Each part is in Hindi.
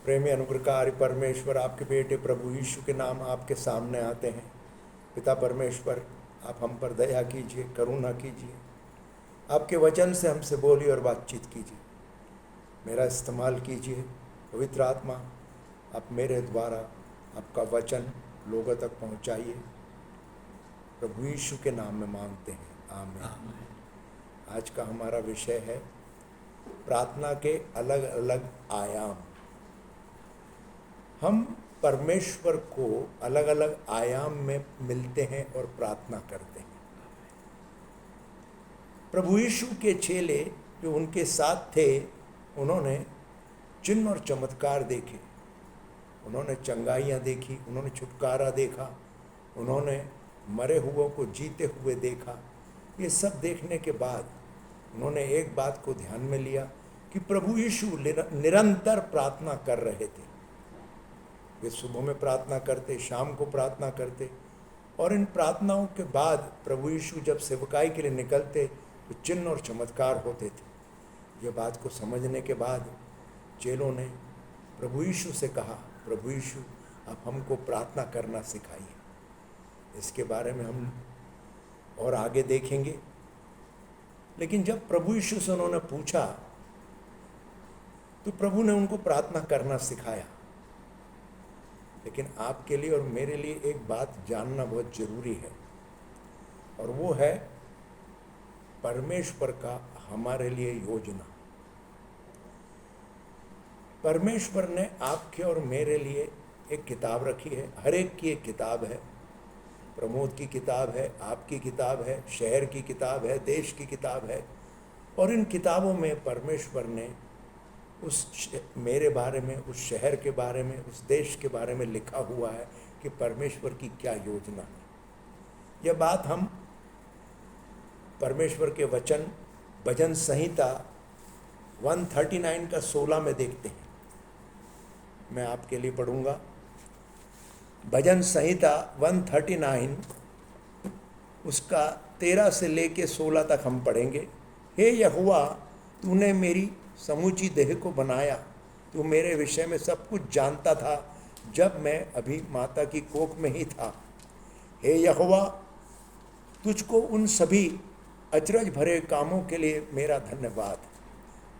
प्रेमी अनुग्रहकारी परमेश्वर, आपके बेटे प्रभु यीशु के नाम आपके सामने आते हैं। पिता परमेश्वर, आप हम पर दया कीजिए, करुणा कीजिए, आपके वचन से हमसे बोलिए और बातचीत कीजिए। मेरा इस्तेमाल कीजिए। पवित्र आत्मा, आप मेरे द्वारा आपका वचन लोगों तक पहुंचाइए। प्रभु यीशु के नाम में मांगते हैं, आमीन। आज का हमारा विषय है प्रार्थना के अलग अलग आयाम। हम परमेश्वर को अलग अलग आयाम में मिलते हैं और प्रार्थना करते हैं। प्रभु यीशु के चेले जो उनके साथ थे, उन्होंने चिन्ह और चमत्कार देखे, उन्होंने चंगाइयाँ देखी, उन्होंने छुटकारा देखा, उन्होंने मरे हुओं को जीते हुए देखा। ये सब देखने के बाद उन्होंने एक बात को ध्यान में लिया कि प्रभु यीशु निरंतर प्रार्थना कर रहे थे। वे सुबह में प्रार्थना करते, शाम को प्रार्थना करते, और इन प्रार्थनाओं के बाद प्रभु यीशु जब सेवकाई के लिए निकलते तो चिन्ह और चमत्कार होते थे। यह बात को समझने के बाद चेलों ने प्रभु यीशु से कहा, प्रभु यीशु, आप हमको प्रार्थना करना सिखाइए। इसके बारे में हम और आगे देखेंगे। लेकिन जब प्रभु यीशु से उन्होंने पूछा तो प्रभु ने उनको प्रार्थना करना सिखाया। लेकिन आपके लिए और मेरे लिए एक बात जानना बहुत जरूरी है, और वो है परमेश्वर का हमारे लिए योजना। परमेश्वर ने आपके और मेरे लिए एक किताब रखी है। हर एक की एक किताब है। प्रमोद की किताब है, आपकी किताब है, शहर की किताब है, देश की किताब है। और इन किताबों में परमेश्वर ने मेरे बारे में, उस शहर के बारे में, उस देश के बारे में लिखा हुआ है कि परमेश्वर की क्या योजना है। यह बात हम परमेश्वर के वचन भजन संहिता 139 का 16 में देखते हैं। मैं आपके लिए पढ़ूंगा। भजन संहिता 139 उसका 13 से लेके 16 तक हम पढ़ेंगे। हे यहोवा, तूने मेरी समूची देह को बनाया। तू मेरे विषय में सब कुछ जानता था जब मैं अभी माता की कोख में ही था। हे यहोवा, तुझको उन सभी अचरज भरे कामों के लिए मेरा धन्यवाद।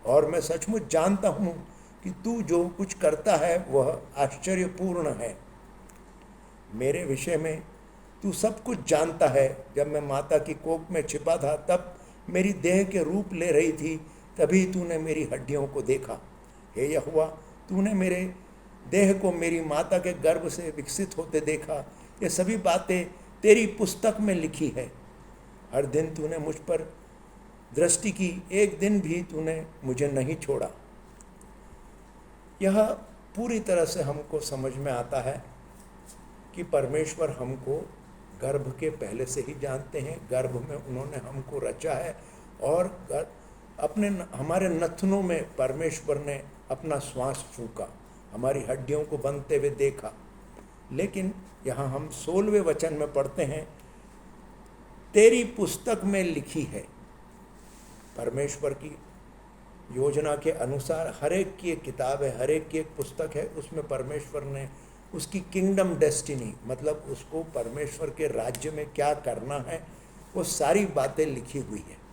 और मैं सचमुच जानता हूँ कि तू जो कुछ करता है वह आश्चर्यपूर्ण है। मेरे विषय में तू सब कुछ जानता है। जब मैं माता की कोख में छिपा था, तब मेरी देह के रूप ले रही थी, तभी तूने मेरी हड्डियों को देखा। हे यहोवा, तूने मेरे देह को मेरी माता के गर्भ से विकसित होते देखा। ये सभी बातें तेरी पुस्तक में लिखी है। हर दिन तूने मुझ पर दृष्टि की, एक दिन भी तूने मुझे नहीं छोड़ा। यह पूरी तरह से हमको समझ में आता है कि परमेश्वर हमको गर्भ के पहले से ही जानते हैं। गर्भ में उन्होंने हमको रचा है, और हमारे नथनों में परमेश्वर ने अपना श्वास फूंका, हमारी हड्डियों को बनते हुए देखा। लेकिन यहाँ हम 16वें वचन में पढ़ते हैं, तेरी पुस्तक में लिखी है। परमेश्वर की योजना के अनुसार हर एक की एक किताब है, हर एक की एक पुस्तक है। उसमें परमेश्वर ने उसकी किंगडम डेस्टिनी, मतलब उसको परमेश्वर के राज्य में क्या करना है, वो सारी बातें लिखी हुई है।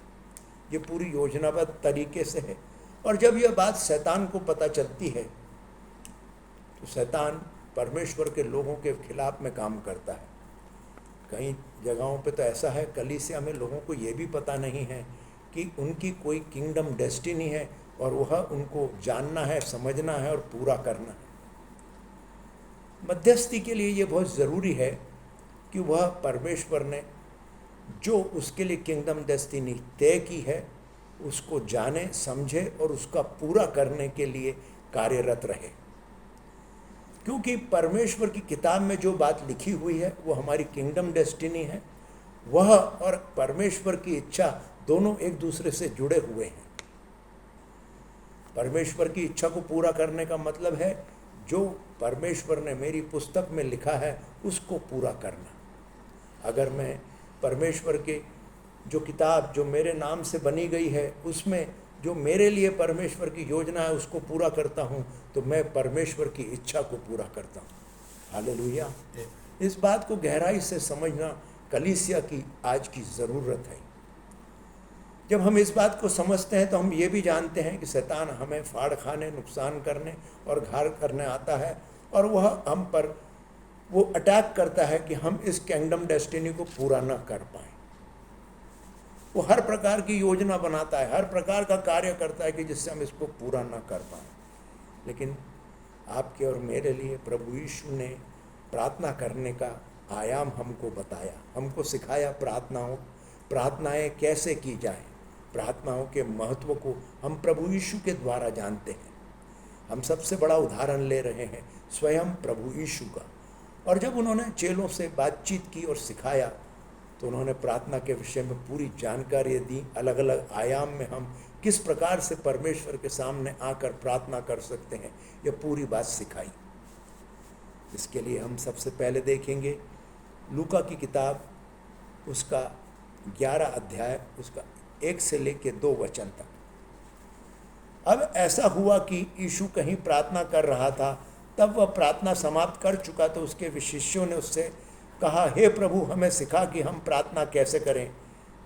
ये पूरी योजनाबद्ध तरीके से है। और जब यह बात शैतान को पता चलती है तो शैतान परमेश्वर के लोगों के खिलाफ में काम करता है। कई जगहों पे तो ऐसा है, कलीसिया में लोगों को ये भी पता नहीं है कि उनकी कोई किंगडम डेस्टिनी है, और वह उनको जानना है, समझना है और पूरा करना है। मध्यस्थी के लिए ये बहुत ज़रूरी है कि वह परमेश्वर ने जो उसके लिए किंगडम डेस्टिनी तय की है उसको जाने, समझे और उसका पूरा करने के लिए कार्यरत रहे। क्योंकि परमेश्वर की किताब में जो बात लिखी हुई है वो हमारी किंगडम डेस्टिनी है। वह और परमेश्वर की इच्छा दोनों एक दूसरे से जुड़े हुए हैं। परमेश्वर की इच्छा को पूरा करने का मतलब है जो परमेश्वर ने मेरी पुस्तक में लिखा है उसको पूरा करना। अगर मैं परमेश्वर के जो किताब जो मेरे नाम से बनी गई है उसमें जो मेरे लिए परमेश्वर की योजना है उसको पूरा करता हूँ, तो मैं परमेश्वर की इच्छा को पूरा करता हूँ। हालेलुया। इस बात को गहराई से समझना कलीसिया की आज की ज़रूरत है। जब हम इस बात को समझते हैं तो हम ये भी जानते हैं कि शैतान हमें फाड़ खाने, नुकसान करने और घायल करने आता है, और वह हम पर वो अटैक करता है कि हम इस किंगडम डेस्टिनी को पूरा न कर पाएँ। वो हर प्रकार की योजना बनाता है, हर प्रकार का कार्य करता है कि जिससे हम इसको पूरा ना कर पाएँ। लेकिन आपके और मेरे लिए प्रभु यीशु ने प्रार्थना करने का आयाम हमको बताया, हमको सिखाया प्रार्थनाएं कैसे की जाए। प्रार्थनाओं के महत्व को हम प्रभु यीशु के द्वारा जानते हैं। हम सबसे बड़ा उदाहरण ले रहे हैं स्वयं प्रभु यीशु का। और जब उन्होंने चेलों से बातचीत की और सिखाया तो उन्होंने प्रार्थना के विषय में पूरी जानकारी दी। अलग अलग आयाम में हम किस प्रकार से परमेश्वर के सामने आकर प्रार्थना कर सकते हैं, यह पूरी बात सिखाई। इसके लिए हम सबसे पहले देखेंगे लूका की किताब, उसका 11 अध्याय, उसका 1 से लेकर 2 वचन तक। अब ऐसा हुआ कि यीशु कहीं प्रार्थना कर रहा था, तब वह प्रार्थना समाप्त कर चुका तो उसके शिष्यों ने उससे कहा, हे प्रभु, हमें सिखा कि हम प्रार्थना कैसे करें,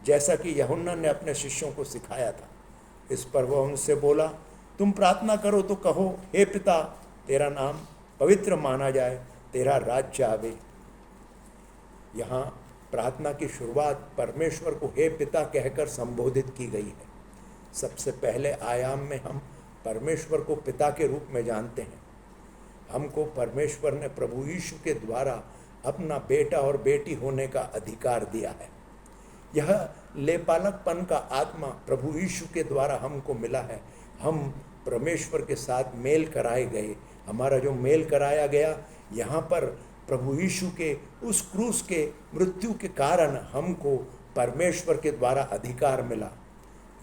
जैसा कि यूहन्ना ने अपने शिष्यों को सिखाया था। इस पर वह उनसे बोला, तुम प्रार्थना करो तो कहो, हे पिता, तेरा नाम पवित्र माना जाए, तेरा राज्य आवे। यहाँ प्रार्थना की शुरुआत परमेश्वर को हे पिता कहकर संबोधित की गई है। सबसे पहले आयाम में हम परमेश्वर को पिता के रूप में जानते हैं। हमको परमेश्वर ने प्रभु यीशु के द्वारा अपना बेटा और बेटी होने का अधिकार दिया है। यह लेपालकपन का आत्मा प्रभु यीशु के द्वारा हमको मिला है। हम परमेश्वर के साथ मेल कराए गए। हमारा जो मेल कराया गया, यहाँ पर प्रभु यीशु के उस क्रूस के मृत्यु के कारण हमको परमेश्वर के द्वारा अधिकार मिला।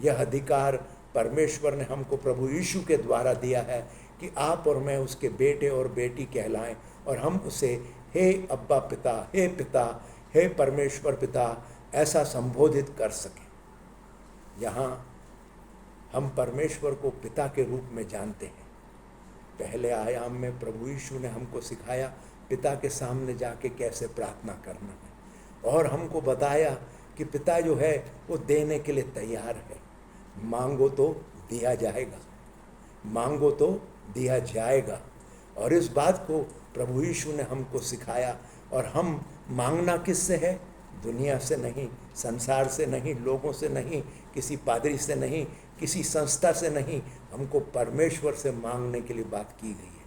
यह अधिकार परमेश्वर ने हमको प्रभु यीशु के द्वारा दिया है कि आप और मैं उसके बेटे और बेटी कहलाएं, और हम उसे हे अब्बा पिता, हे पिता, हे परमेश्वर पिता ऐसा संबोधित कर सकें। यहाँ हम परमेश्वर को पिता के रूप में जानते हैं। पहले आयाम में प्रभु यीशु ने हमको सिखाया पिता के सामने जाके कैसे प्रार्थना करना है, और हमको बताया कि पिता जो है वो देने के लिए तैयार है। मांगो तो दिया जाएगा, मांगो तो दिया जाएगा। और इस बात को प्रभु यीशु ने हमको सिखाया। और हम मांगना किससे है? दुनिया से नहीं, संसार से नहीं, लोगों से नहीं, किसी पादरी से नहीं, किसी संस्था से नहीं, हमको परमेश्वर से मांगने के लिए बात की गई है।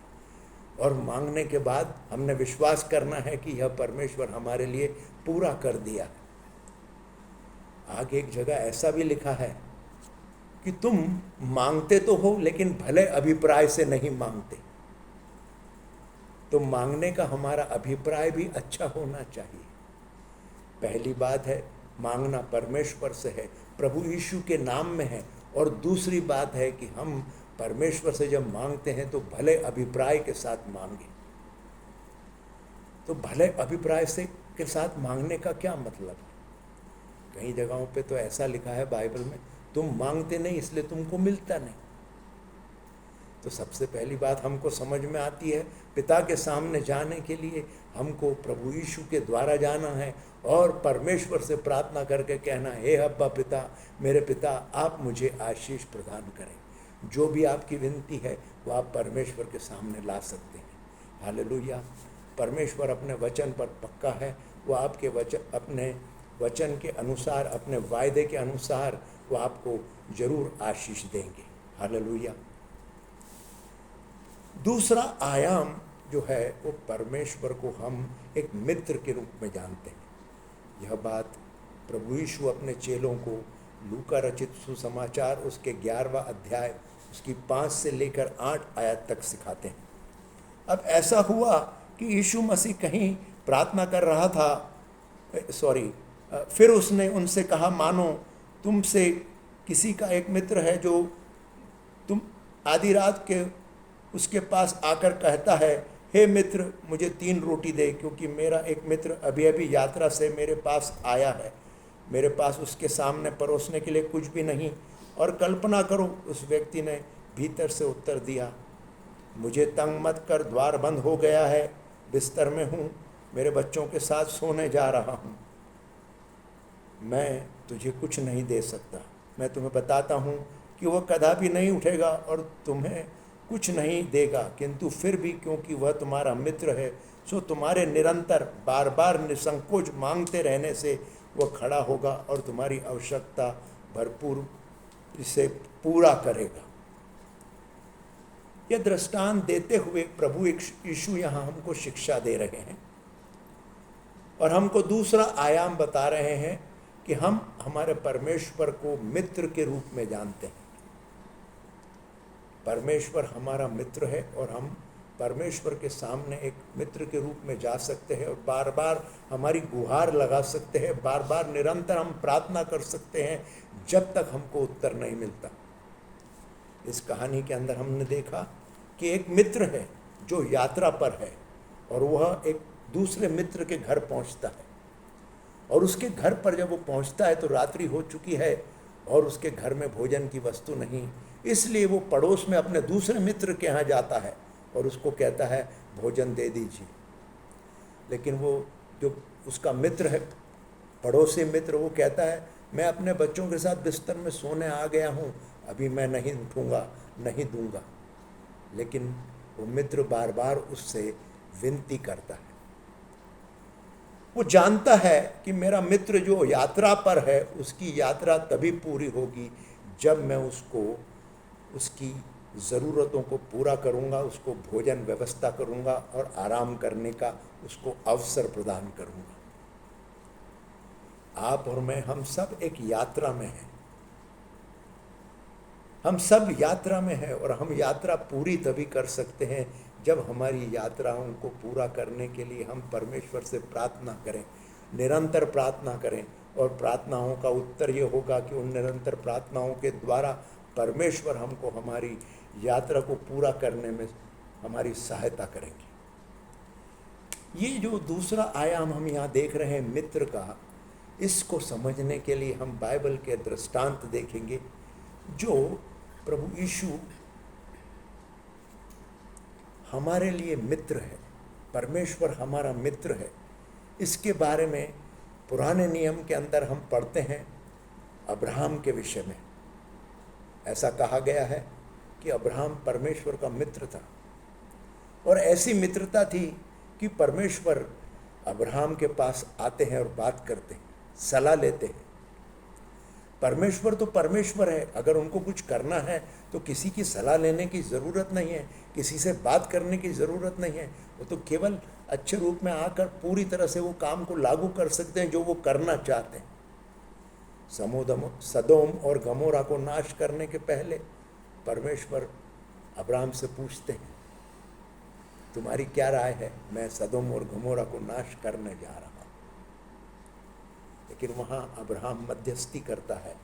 और मांगने के बाद हमने विश्वास करना है कि यह परमेश्वर हमारे लिए पूरा कर दिया है। आगे एक जगह ऐसा भी लिखा है कि तुम मांगते तो हो लेकिन भले अभिप्राय से नहीं मांगते। तो मांगने का हमारा अभिप्राय भी अच्छा होना चाहिए। पहली बात है मांगना परमेश्वर से है, प्रभु यीशु के नाम में है। और दूसरी बात है कि हम परमेश्वर से जब मांगते हैं तो भले अभिप्राय के साथ मांगें। तो भले अभिप्राय से के साथ मांगने का क्या मतलब है? कई जगहों पे तो ऐसा लिखा है बाइबल में, तुम मांगते नहीं इसलिए तुमको मिलता नहीं। तो सबसे पहली बात हमको समझ में आती है, पिता के सामने जाने के लिए हमको प्रभु यीशु के द्वारा जाना है और परमेश्वर से प्रार्थना करके कहना, हे अब्बा पिता, मेरे पिता, आप मुझे आशीष प्रदान करें। जो भी आपकी विनती है वो आप परमेश्वर के सामने ला सकते हैं। हालेलुया। परमेश्वर अपने वचन पर पक्का है। वो आपके अपने वचन के अनुसार, अपने वायदे के अनुसार वो आपको जरूर आशीष देंगे। हालेलुया। दूसरा आयाम जो है वो परमेश्वर को हम एक मित्र के रूप में जानते हैं। यह बात प्रभु यीशु अपने चेलों को लूका रचित सुसमाचार उसके 11वां अध्याय उसकी 5 से लेकर 8 आयत तक सिखाते हैं। अब ऐसा हुआ कि यीशु मसीह कहीं प्रार्थना कर रहा था, फिर उसने उनसे कहा, मानो तुमसे किसी का एक मित्र है जो तुम आधी रात के उसके पास आकर कहता है, हे मित्र, मुझे 3 रोटी दे, क्योंकि मेरा एक मित्र अभी अभी यात्रा से मेरे पास आया है। मेरे पास उसके सामने परोसने के लिए कुछ भी नहीं, और कल्पना करो, उस व्यक्ति ने भीतर से उत्तर दिया, मुझे तंग मत कर, द्वार बंद हो गया है, बिस्तर में हूँ, मेरे बच्चों के साथ सोने जा रहा हूँ, मैं तुझे कुछ नहीं दे सकता। मैं तुम्हें बताता हूँ कि वह कदापि नहीं उठेगा और तुम्हें कुछ नहीं देगा, किंतु फिर भी क्योंकि वह तुम्हारा मित्र है, सो तुम्हारे निरंतर बार बार निसंकोच मांगते रहने से वह खड़ा होगा और तुम्हारी आवश्यकता भरपूर इसे पूरा करेगा। यह दृष्टांत देते हुए प्रभु यीशु यहाँ हमको शिक्षा दे रहे हैं और हमको दूसरा आयाम बता रहे हैं कि हम हमारे परमेश्वर को मित्र के रूप में जानते हैं। परमेश्वर हमारा मित्र है और हम परमेश्वर के सामने एक मित्र के रूप में जा सकते हैं और बार बार हमारी गुहार लगा सकते हैं, बार बार निरंतर हम प्रार्थना कर सकते हैं जब तक हमको उत्तर नहीं मिलता। इस कहानी के अंदर हमने देखा कि एक मित्र है जो यात्रा पर है और वह एक दूसरे मित्र के घर पहुंचता है और उसके घर पर जब वो पहुंचता है तो रात्रि हो चुकी है और उसके घर में भोजन की वस्तु नहीं, इसलिए वो पड़ोस में अपने दूसरे मित्र के यहाँ जाता है और उसको कहता है भोजन दे दीजिए। लेकिन वो जो उसका मित्र है, पड़ोसी मित्र, वो कहता है मैं अपने बच्चों के साथ बिस्तर में सोने आ गया हूँ, अभी मैं नहीं उठूँगा, नहीं दूंगा। लेकिन वो मित्र बार बार उससे विनती करता है। वो जानता है कि मेरा मित्र जो यात्रा पर है उसकी यात्रा तभी पूरी होगी जब मैं उसको उसकी ज़रूरतों को पूरा करूँगा, उसको भोजन व्यवस्था करूँगा और आराम करने का उसको अवसर प्रदान करूँगा। आप और मैं, हम सब एक यात्रा में हैं, हम सब यात्रा में हैं और हम यात्रा पूरी तभी कर सकते हैं जब हमारी यात्राओं को पूरा करने के लिए हम परमेश्वर से प्रार्थना करें, निरंतर प्रार्थना करें। और प्रार्थनाओं का उत्तर ये होगा कि उन निरंतर प्रार्थनाओं के द्वारा परमेश्वर हमको हमारी यात्रा को पूरा करने में हमारी सहायता करेंगे। ये जो दूसरा आयाम हम यहाँ देख रहे हैं मित्र का, इसको समझने के लिए हम बाइबल के दृष्टांत देखेंगे जो प्रभु यीशु हमारे लिए मित्र है, परमेश्वर हमारा मित्र है। इसके बारे में पुराने नियम के अंदर हम पढ़ते हैं अब्राहम के विषय में। ऐसा कहा गया है कि अब्राहम परमेश्वर का मित्र था और ऐसी मित्रता थी कि परमेश्वर अब्राहम के पास आते हैं और बात करते हैं, सलाह लेते हैं। परमेश्वर तो परमेश्वर है, अगर उनको कुछ करना है तो किसी की सलाह लेने की ज़रूरत नहीं है, किसी से बात करने की ज़रूरत नहीं है। वो तो केवल अच्छे रूप में आकर पूरी तरह से वो काम को लागू कर सकते हैं जो वो करना चाहते हैं। सदोम और गमोरा को नाश करने के पहले परमेश्वर अब्राहम से पूछते हैं, तुम्हारी क्या राय है? मैं सदोम और गमोरा को नाश करने जा रहा हूँ। लेकिन वहाँ अब्राहम मध्यस्थी करता है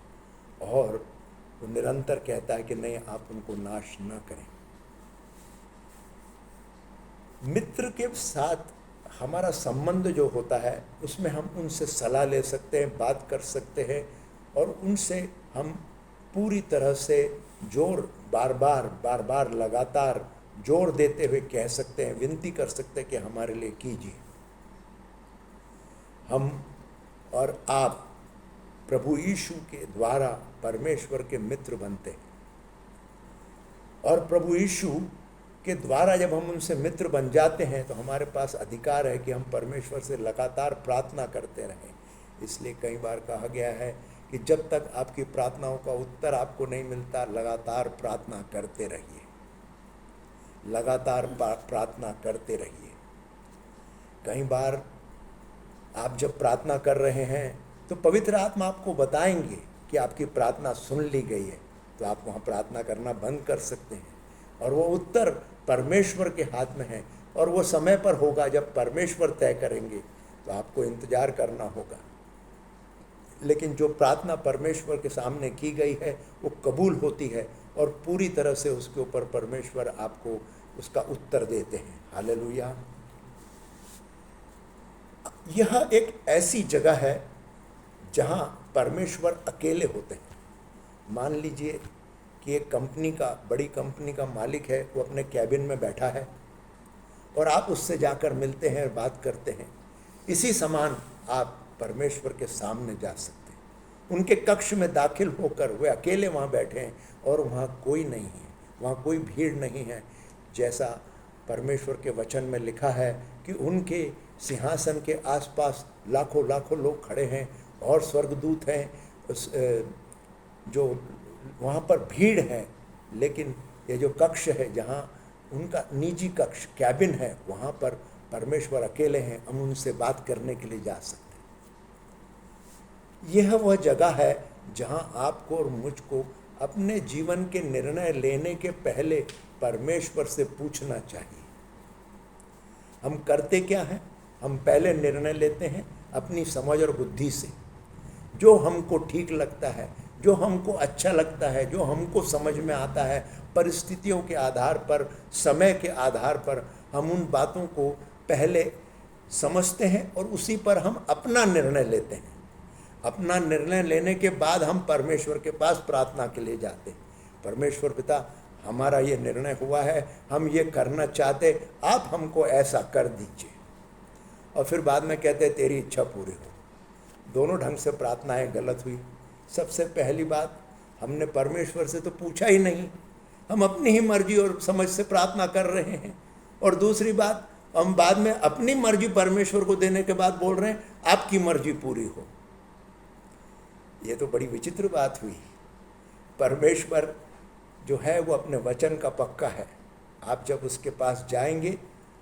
और वो निरंतर कहता है कि नहीं, आप उनको नाश न करें। मित्र के साथ हमारा संबंध जो होता है उसमें हम उनसे सलाह ले सकते हैं, बात कर सकते हैं और उनसे हम पूरी तरह से बार बार लगातार जोर देते हुए कह सकते हैं, विनती कर सकते हैं कि हमारे लिए कीजिए। हम और आप प्रभु यीशु के द्वारा परमेश्वर के मित्र बनते हैं और प्रभु यीशु के द्वारा जब हम उनसे मित्र बन जाते हैं तो हमारे पास अधिकार है कि हम परमेश्वर से लगातार प्रार्थना करते रहें। इसलिए कई बार कहा गया है कि जब तक आपकी प्रार्थनाओं का उत्तर आपको नहीं मिलता, लगातार प्रार्थना करते रहिए, लगातार प्रार्थना करते रहिए। कई बार आप जब प्रार्थना कर रहे हैं तो पवित्र आत्मा आपको बताएंगे कि आपकी प्रार्थना सुन ली गई है, तो आप वहाँ प्रार्थना करना बंद कर सकते हैं और वो उत्तर परमेश्वर के हाथ में है और वो समय पर होगा जब परमेश्वर तय करेंगे, तो आपको इंतजार करना होगा। लेकिन जो प्रार्थना परमेश्वर के सामने की गई है वो कबूल होती है और पूरी तरह से उसके ऊपर परमेश्वर आपको उसका उत्तर देते हैं। हालेलुया। यह एक ऐसी जगह है जहाँ परमेश्वर अकेले होते हैं मान लीजिए कि एक कंपनी का, बड़ी कंपनी का मालिक है, वो अपने कैबिन में बैठा है और आप उससे जाकर मिलते हैं, बात करते हैं। इसी समान आप परमेश्वर के सामने जा सकते हैं। उनके कक्ष में दाखिल होकर वे अकेले वहाँ बैठे हैं और वहाँ कोई नहीं है, वहाँ कोई भीड़ नहीं है। जैसा परमेश्वर के वचन में लिखा है कि उनके सिंहासन के आसपास लाखों लाखों लोग खड़े हैं और स्वर्गदूत हैं, जो वहाँ पर भीड़ है। लेकिन ये जो कक्ष है, जहाँ उनका निजी कक्ष, कैबिन है, वहाँ पर परमेश्वर अकेले हैं। हम उनसे बात करने के लिए जा सकते हैं। यह वह जगह है जहाँ आपको और मुझको अपने जीवन के निर्णय लेने के पहले परमेश्वर से पूछना चाहिए। हम करते क्या हैं? हम पहले निर्णय लेते हैं अपनी समझ और बुद्धि से, जो हमको ठीक लगता है, जो हमको अच्छा लगता है, जो हमको समझ में आता है। परिस्थितियों के आधार पर, समय के आधार पर हम उन बातों को पहले समझते हैं और उसी पर हम अपना निर्णय लेते हैं। अपना निर्णय लेने के बाद हम परमेश्वर के पास प्रार्थना के लिए जाते हैं। परमेश्वर पिता, हमारा ये निर्णय हुआ है, हम ये करना चाहते, आप हमको ऐसा कर दीजिए। और फिर बाद में कहते हैं तेरी इच्छा पूरी हो। दोनों ढंग से प्रार्थनाएं गलत हुई। सबसे पहली बात, हमने परमेश्वर से तो पूछा ही नहीं, हम अपनी ही मर्जी और समझ से प्रार्थना कर रहे हैं। और दूसरी बात, हम बाद में अपनी मर्जी परमेश्वर को देने के बाद बोल रहे हैं आपकी मर्जी पूरी हो। ये तो बड़ी विचित्र बात हुई। परमेश्वर जो है वो अपने वचन का पक्का है। आप जब उसके पास जाएंगे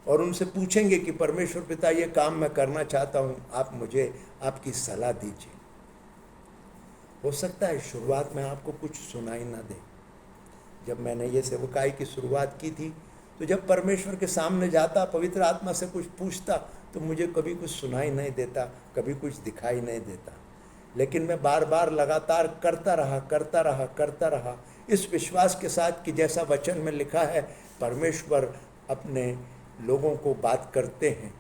और उनसे पूछेंगे कि परमेश्वर पिता, ये काम मैं करना चाहता हूँ, आप मुझे आपकी सलाह दीजिए। हो सकता है शुरुआत में आपको कुछ सुनाई ना दे। जब मैंने ये सेवकाई की शुरुआत की थी, तो जब परमेश्वर के सामने जाता, पवित्र आत्मा से कुछ पूछता, तो मुझे कभी कुछ सुनाई नहीं देता, कभी कुछ दिखाई नहीं देता। लेकिन मैं बार बार लगातार करता रहा इस विश्वास के साथ कि जैसा वचन में लिखा है, परमेश्वर अपने लोगों को बात करते हैं,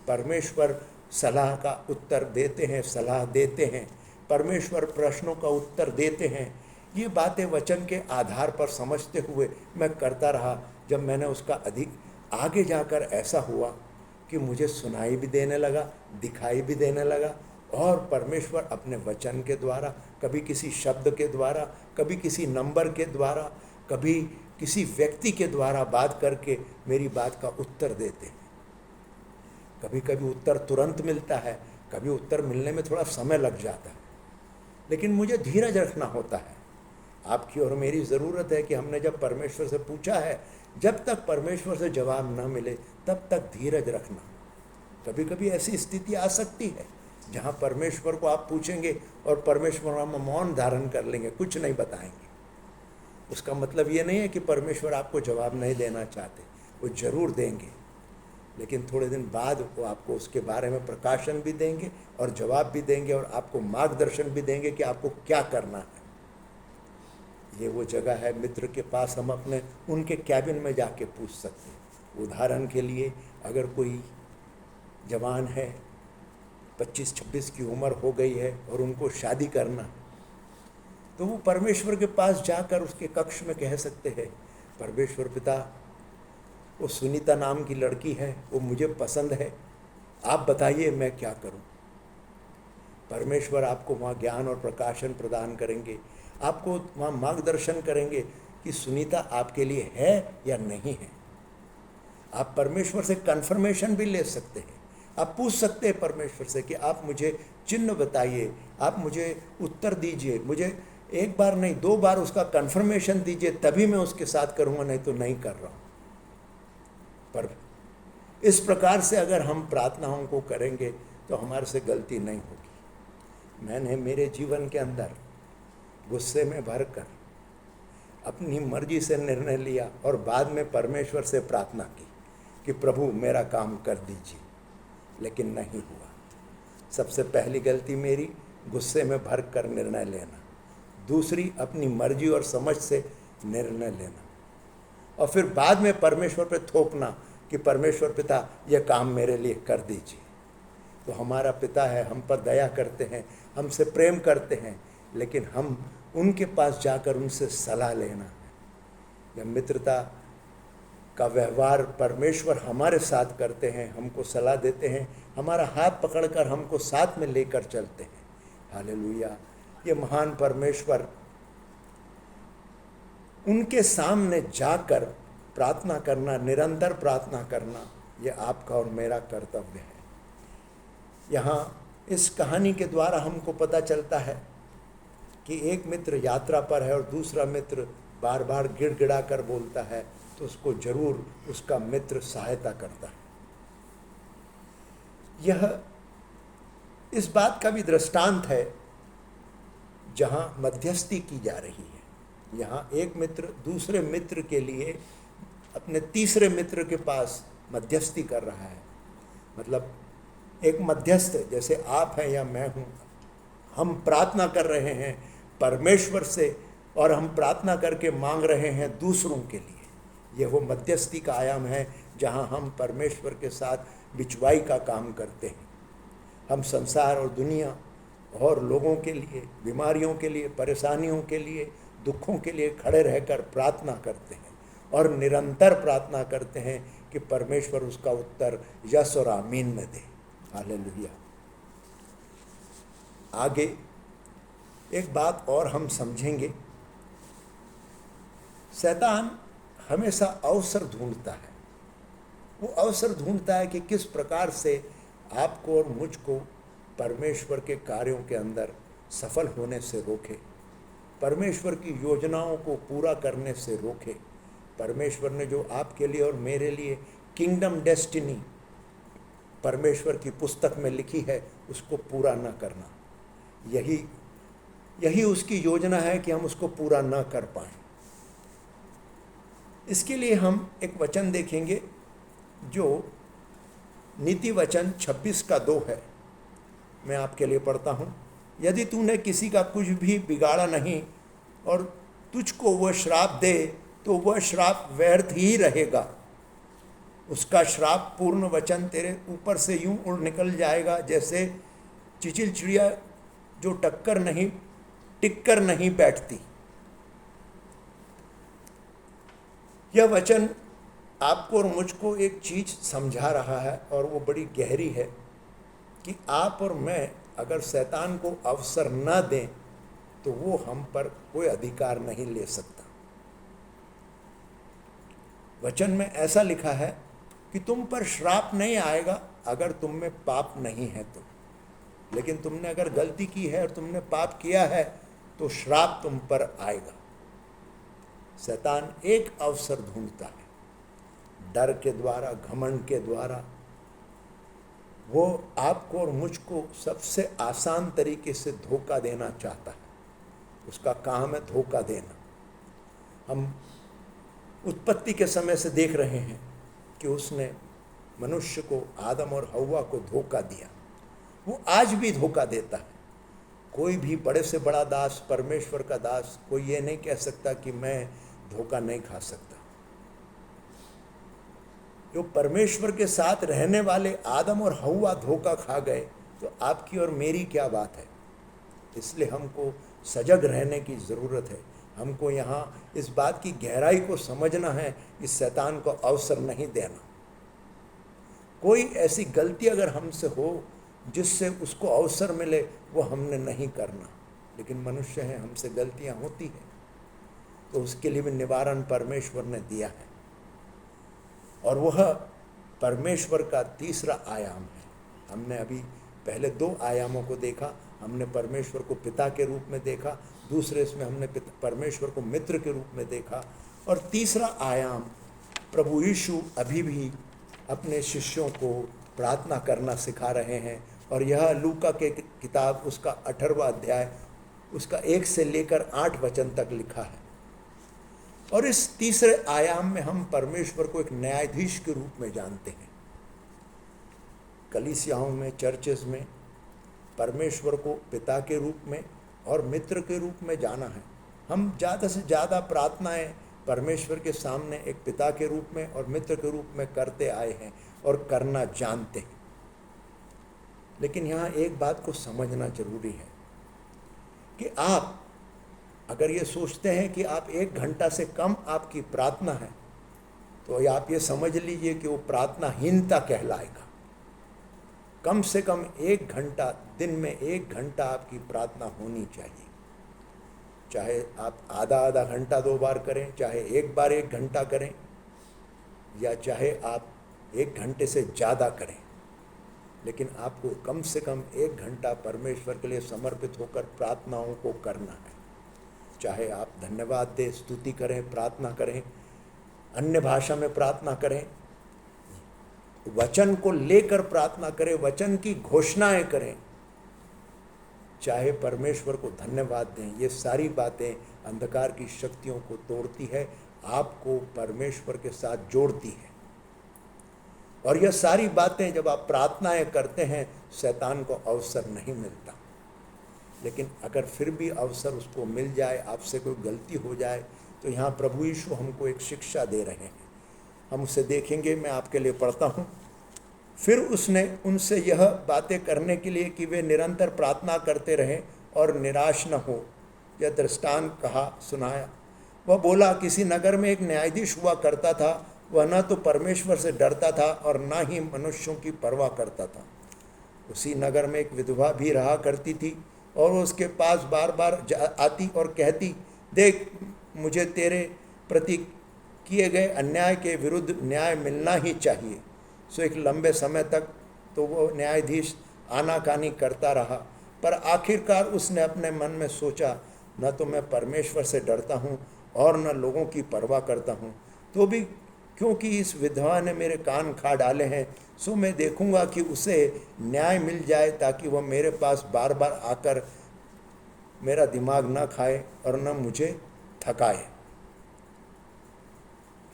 परमेश्वर सलाह का उत्तर देते हैं, सलाह देते हैं, परमेश्वर प्रश्नों का उत्तर देते हैं। ये बातें वचन के आधार पर समझते हुए मैं करता रहा। जब मैंने उसका अधिक आगे जाकर ऐसा हुआ कि मुझे सुनाई भी देने लगा, दिखाई भी देने लगा, और परमेश्वर अपने वचन के द्वारा, कभी किसी शब्द के द्वारा, कभी किसी नंबर के द्वारा, कभी किसी व्यक्ति के द्वारा बात करके मेरी बात का उत्तर देते हैं। कभी कभी उत्तर तुरंत मिलता है, कभी उत्तर मिलने में थोड़ा समय लग जाता है, लेकिन मुझे धीरज रखना होता है। आपकी और मेरी ज़रूरत है कि हमने जब परमेश्वर से पूछा है, जब तक परमेश्वर से जवाब न मिले तब तक धीरज रखना। कभी कभी ऐसी स्थिति आ सकती है जहाँ परमेश्वर को आप पूछेंगे और परमेश्वर हम मौन धारण कर लेंगे, कुछ नहीं बताएंगे। उसका मतलब ये नहीं है कि परमेश्वर आपको जवाब नहीं देना चाहते, वो ज़रूर देंगे, लेकिन थोड़े दिन बाद वो आपको उसके बारे में प्रकाशन भी देंगे और जवाब भी देंगे और आपको मार्गदर्शन भी देंगे कि आपको क्या करना है। ये वो जगह है, मित्र के पास हम अपने उनके कैबिन में जाके पूछ सकते हैं। उदाहरण के लिए, अगर कोई जवान है, 25-26 की उम्र हो गई है और उनको शादी करना, तो वो परमेश्वर के पास जाकर उसके कक्ष में कह सकते हैं, परमेश्वर पिता, वो सुनीता नाम की लड़की है, वो मुझे पसंद है, आप बताइए मैं क्या करूं। परमेश्वर आपको वहाँ ज्ञान और प्रकाशन प्रदान करेंगे, आपको वहाँ मार्गदर्शन करेंगे कि सुनीता आपके लिए है या नहीं है। आप परमेश्वर से कन्फर्मेशन भी ले सकते हैं। आप पूछ सकते हैं परमेश्वर से कि आप मुझे चिन्ह बताइए, आप मुझे उत्तर दीजिए, मुझे एक बार नहीं 2 बार उसका कन्फर्मेशन दीजिए, तभी मैं उसके साथ करूँगा, नहीं तो नहीं कर रहा हूँ। पर इस प्रकार से अगर हम प्रार्थनाओं को करेंगे तो हमारे से गलती नहीं होगी। मैंने मेरे जीवन के अंदर गुस्से में भरकर अपनी मर्जी से निर्णय लिया और बाद में परमेश्वर से प्रार्थना की कि प्रभु मेरा काम कर दीजिए, लेकिन नहीं हुआ। सबसे पहली गलती मेरी, गुस्से में भरकर निर्णय लेना। दूसरी, अपनी मर्जी और समझ से निर्णय लेना, और फिर बाद में परमेश्वर पे थोपना कि परमेश्वर पिता यह काम मेरे लिए कर दीजिए। तो हमारा पिता है, हम पर दया करते हैं, हमसे प्रेम करते हैं, लेकिन हम उनके पास जाकर उनसे सलाह लेना है। यह मित्रता का व्यवहार परमेश्वर हमारे साथ करते हैं, हमको सलाह देते हैं, हमारा हाथ पकड़कर हमको साथ में लेकर चलते हैं। हालेलुया। ये महान परमेश्वर, उनके सामने जाकर प्रार्थना करना, निरंतर प्रार्थना करना, ये आपका और मेरा कर्तव्य है। यहाँ इस कहानी के द्वारा हमको पता चलता है कि एक मित्र यात्रा पर है और दूसरा मित्र बार बार गिड़गिड़ा कर बोलता है, तो उसको जरूर उसका मित्र सहायता करता है। यह इस बात का भी दृष्टांत है जहाँ मध्यस्थी की जा रही है। यहाँ एक मित्र दूसरे मित्र के लिए अपने तीसरे मित्र के पास मध्यस्थी कर रहा है। मतलब एक मध्यस्थ, जैसे आप हैं या मैं हूँ, हम प्रार्थना कर रहे हैं परमेश्वर से और हम प्रार्थना करके मांग रहे हैं दूसरों के लिए। यह वो मध्यस्थी का आयाम है जहाँ हम परमेश्वर के साथ बिचवाई का काम करते हैं। हम संसार और दुनिया और लोगों के लिए, बीमारियों के लिए, परेशानियों के लिए, दुखों के लिए खड़े रहकर प्रार्थना करते हैं और निरंतर प्रार्थना करते हैं कि परमेश्वर उसका उत्तर यस और आमीन में दे। हालेलुया। आगे एक बात और हम समझेंगे, शैतान हमेशा अवसर ढूंढता है। वो अवसर ढूंढता है कि किस प्रकार से आपको और मुझको परमेश्वर के कार्यों के अंदर सफल होने से रोके, परमेश्वर की योजनाओं को पूरा करने से रोके। परमेश्वर ने जो आपके लिए और मेरे लिए किंगडम डेस्टिनी परमेश्वर की पुस्तक में लिखी है, उसको पूरा न करना, यही उसकी योजना है कि हम उसको पूरा न कर पाएं। इसके लिए हम एक वचन देखेंगे जो नीति वचन 26:2 है। मैं आपके लिए पढ़ता हूँ। यदि तूने किसी का कुछ भी बिगाड़ा नहीं और तुझको वह श्राप दे, तो वह श्राप व्यर्थ ही रहेगा। उसका श्राप पूर्ण वचन तेरे ऊपर से यूं उड़ निकल जाएगा जैसे चिचिल चिड़िया जो टिककर नहीं बैठती। यह वचन आपको और मुझको एक चीज समझा रहा है और वो बड़ी गहरी है कि आप और मैं अगर शैतान को अवसर न दें तो वो हम पर कोई अधिकार नहीं ले सकता। वचन में ऐसा लिखा है कि तुम पर श्राप नहीं आएगा अगर तुम में पाप नहीं है तो, लेकिन तुमने अगर गलती की है और तुमने पाप किया है तो श्राप तुम पर आएगा। शैतान एक अवसर ढूंढता है, डर के द्वारा, घमंड के द्वारा। वो आपको और मुझको सबसे आसान तरीके से धोखा देना चाहता है। उसका काम है धोखा देना। हम उत्पत्ति के समय से देख रहे हैं कि उसने मनुष्य को, आदम और हव्वा को धोखा दिया। वो आज भी धोखा देता है। कोई भी बड़े से बड़ा दास, परमेश्वर का दास, कोई ये नहीं कह सकता कि मैं धोखा नहीं खा सकता। जो परमेश्वर के साथ रहने वाले आदम और हव्वा धोखा खा गए, तो आपकी और मेरी क्या बात है। इसलिए हमको सजग रहने की ज़रूरत है। हमको यहाँ इस बात की गहराई को समझना है कि शैतान को अवसर नहीं देना। कोई ऐसी गलती अगर हमसे हो जिससे उसको अवसर मिले, वो हमने नहीं करना। लेकिन मनुष्य हैं, हमसे गलतियाँ होती हैं, तो उसके लिए भी निवारण परमेश्वर ने दिया है। और वह परमेश्वर का तीसरा आयाम है। हमने अभी पहले 2 आयामों को देखा। हमने परमेश्वर को पिता के रूप में देखा, दूसरे इसमें हमने परमेश्वर को मित्र के रूप में देखा, और तीसरा आयाम प्रभु यीशु अभी भी अपने शिष्यों को प्रार्थना करना सिखा रहे हैं। और यह लूका के किताब उसका 18वां अध्याय उसका 1 से लेकर 8 वचन तक लिखा है। और इस तीसरे आयाम में हम परमेश्वर को एक न्यायाधीश के रूप में जानते हैं। कलीसियाओं में, चर्चेस में परमेश्वर को पिता के रूप में और मित्र के रूप में जाना है। हम ज़्यादा से ज़्यादा प्रार्थनाएं परमेश्वर के सामने एक पिता के रूप में और मित्र के रूप में करते आए हैं और करना जानते हैं। लेकिन यहाँ एक बात को समझना जरूरी है कि आप अगर ये सोचते हैं कि आप 1 घंटा से कम आपकी प्रार्थना है, तो आप ये समझ लीजिए कि वो प्रार्थनाहीनता कहलाएगा। कम से कम 1 घंटा, दिन में 1 घंटा आपकी प्रार्थना होनी चाहिए। चाहे आप आधा आधा घंटा 2 बार करें, चाहे एक बार 1 घंटा करें, या चाहे आप 1 घंटे से ज़्यादा करें, लेकिन आपको कम से कम 1 घंटा परमेश्वर के लिए समर्पित होकर प्रार्थनाओं को करना है। चाहे आप धन्यवाद दें, स्तुति करें, प्रार्थना करें, अन्य भाषा में प्रार्थना करें, वचन को लेकर प्रार्थना करें, वचन की घोषणाएं करें, चाहे परमेश्वर को धन्यवाद दें। ये सारी बातें अंधकार की शक्तियों को तोड़ती है, आपको परमेश्वर के साथ जोड़ती है। और यह सारी बातें जब आप प्रार्थनाएं करते हैं, शैतान को अवसर नहीं मिलता। लेकिन अगर फिर भी अवसर उसको मिल जाए, आपसे कोई गलती हो जाए, तो यहाँ प्रभु यीशु हमको एक शिक्षा दे रहे हैं। हम उसे देखेंगे, मैं आपके लिए पढ़ता हूँ। फिर उसने उनसे यह बातें करने के लिए कि वे निरंतर प्रार्थना करते रहें और निराश न हो, यह दृष्टांत कहा सुनाया। वह बोला, किसी नगर में एक न्यायाधीश हुआ करता था। वह न तो परमेश्वर से डरता था और न ही मनुष्यों की परवाह करता था। उसी नगर में एक विधवा भी रहा करती थी, और उसके पास बार बार आती और कहती, देख, मुझे तेरे प्रति किए गए अन्याय के विरुद्ध न्याय मिलना ही चाहिए। सो एक लंबे समय तक तो वो न्यायाधीश आनाकानी करता रहा, पर आखिरकार उसने अपने मन में सोचा, न तो मैं परमेश्वर से डरता हूँ और न लोगों की परवाह करता हूँ, तो भी क्योंकि इस विधवा ने मेरे कान खा डाले हैं, सो मैं देखूंगा कि उसे न्याय मिल जाए, ताकि वह मेरे पास बार बार आकर मेरा दिमाग न खाए और न मुझे थकाए।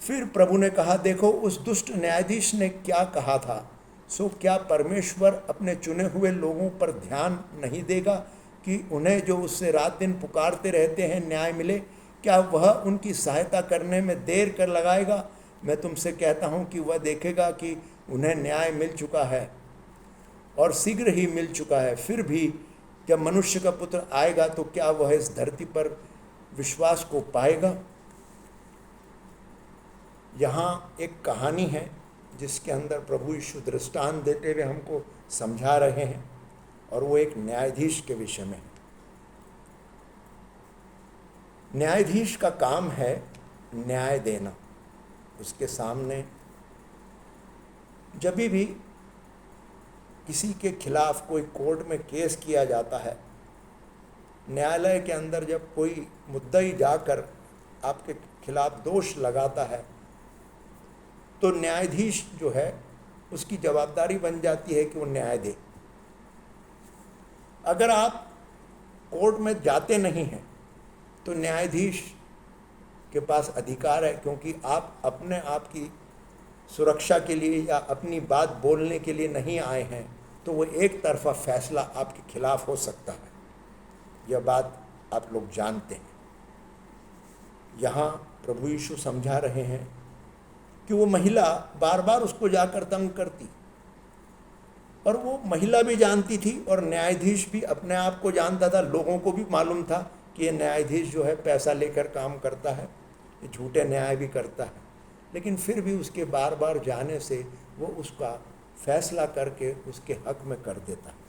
फिर प्रभु ने कहा, देखो, उस दुष्ट न्यायाधीश ने क्या कहा था। सो क्या परमेश्वर अपने चुने हुए लोगों पर ध्यान नहीं देगा कि उन्हें जो उससे रात दिन पुकारते रहते हैं न्याय मिले? क्या वह उनकी सहायता करने में देर कर लगाएगा? मैं तुमसे कहता हूँ कि वह देखेगा कि उन्हें न्याय मिल चुका है, और शीघ्र ही मिल चुका है। फिर भी जब मनुष्य का पुत्र आएगा, तो क्या वह इस धरती पर विश्वास को पाएगा? यहाँ एक कहानी है जिसके अंदर प्रभु यीशु दृष्टांत देते हुए हमको समझा रहे हैं, और वो एक न्यायाधीश के विषय में है। न्यायाधीश का काम है न्याय देना। उसके सामने जब भी किसी के खिलाफ कोई कोर्ट में केस किया जाता है, न्यायालय के अंदर जब कोई मुद्दई जाकर आपके खिलाफ दोष लगाता है, तो न्यायाधीश जो है उसकी जवाबदारी बन जाती है कि वो न्याय दे। अगर आप कोर्ट में जाते नहीं हैं, तो न्यायाधीश के पास अधिकार है, क्योंकि आप अपने आप की सुरक्षा के लिए या अपनी बात बोलने के लिए नहीं आए हैं, तो वो एक तरफा फैसला आपके खिलाफ हो सकता है। यह बात आप लोग जानते हैं। यहाँ प्रभु यीशु समझा रहे हैं कि वो महिला बार बार उसको जाकर तंग करती, और वो महिला भी जानती थी और न्यायाधीश भी अपने आप को जानता था। लोगों को भी मालूम था कि ये न्यायाधीश जो है पैसा लेकर काम करता है, ये झूठे न्याय भी करता है, लेकिन फिर भी उसके बार बार जाने से वो उसका फैसला करके उसके हक में कर देता है।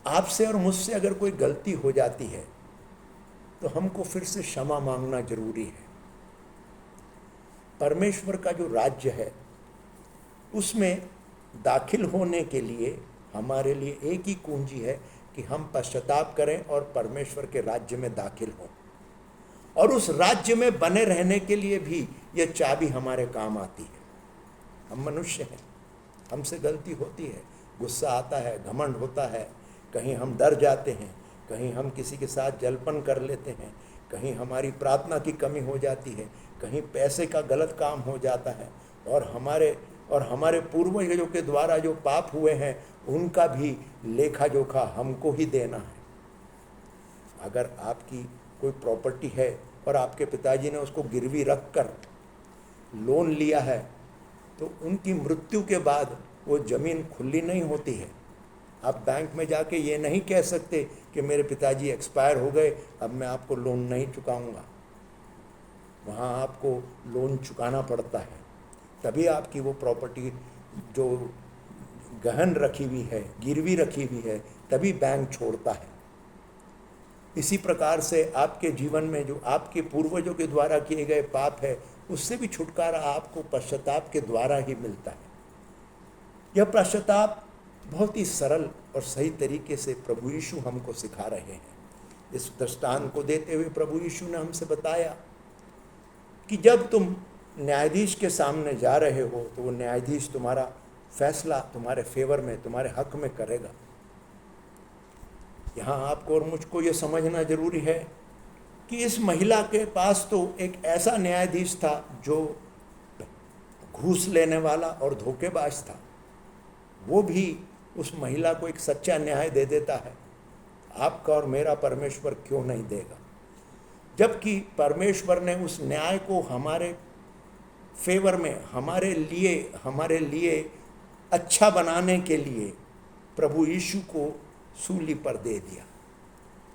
आपसे और मुझसे अगर कोई गलती हो जाती है, तो हमको फिर से क्षमा मांगना जरूरी है। परमेश्वर का जो राज्य है, उसमें दाखिल होने के लिए हमारे लिए एक ही कुंजी है कि हम पश्चाताप करें और परमेश्वर के राज्य में दाखिल हों। और उस राज्य में बने रहने के लिए भी यह चाबी हमारे काम आती है। हम मनुष्य हैं, हमसे गलती होती है, गुस्सा आता है, घमंड होता है, कहीं हम डर जाते हैं, कहीं हम किसी के साथ जलपन कर लेते हैं, कहीं हमारी प्रार्थना की कमी हो जाती है, कहीं पैसे का गलत काम हो जाता है, और हमारे पूर्वजों के द्वारा जो पाप हुए हैं उनका भी लेखा जोखा हमको ही देना है। अगर आपकी कोई प्रॉपर्टी है और आपके पिताजी ने उसको गिरवी रख कर लोन लिया है, तो उनकी मृत्यु के बाद वो ज़मीन खुली नहीं होती है, आप बैंक में जाके ये नहीं कह सकते कि मेरे पिताजी एक्सपायर हो गए, अब मैं आपको लोन नहीं चुकाऊंगा। वहाँ आपको लोन चुकाना पड़ता है, तभी आपकी वो प्रॉपर्टी जो गहन रखी हुई है, गिरवी रखी हुई है, तभी बैंक छोड़ता है। इसी प्रकार से आपके जीवन में जो आपके पूर्वजों के द्वारा किए गए पाप है, उससे भी छुटकारा आपको पश्चाताप के द्वारा ही मिलता है। यह पश्चाताप बहुत ही सरल और सही तरीके से प्रभु यीशु हमको सिखा रहे हैं। इस दृष्टांत को देते हुए प्रभु यीशु ने हमसे बताया कि जब तुम न्यायाधीश के सामने जा रहे हो तो वो न्यायाधीश तुम्हारा फैसला तुम्हारे फेवर में, तुम्हारे हक में करेगा। यहाँ आपको और मुझको ये समझना जरूरी है कि इस महिला के पास तो एक ऐसा न्यायाधीश था जो घूस लेने वाला और धोखेबाज था। वो भी उस महिला को एक सच्चा न्याय दे देता है। आपका और मेरा परमेश्वर क्यों नहीं देगा? जबकि परमेश्वर ने उस न्याय को हमारे फेवर में, हमारे लिए अच्छा बनाने के लिए प्रभु यीशु को सूली पर दे दिया।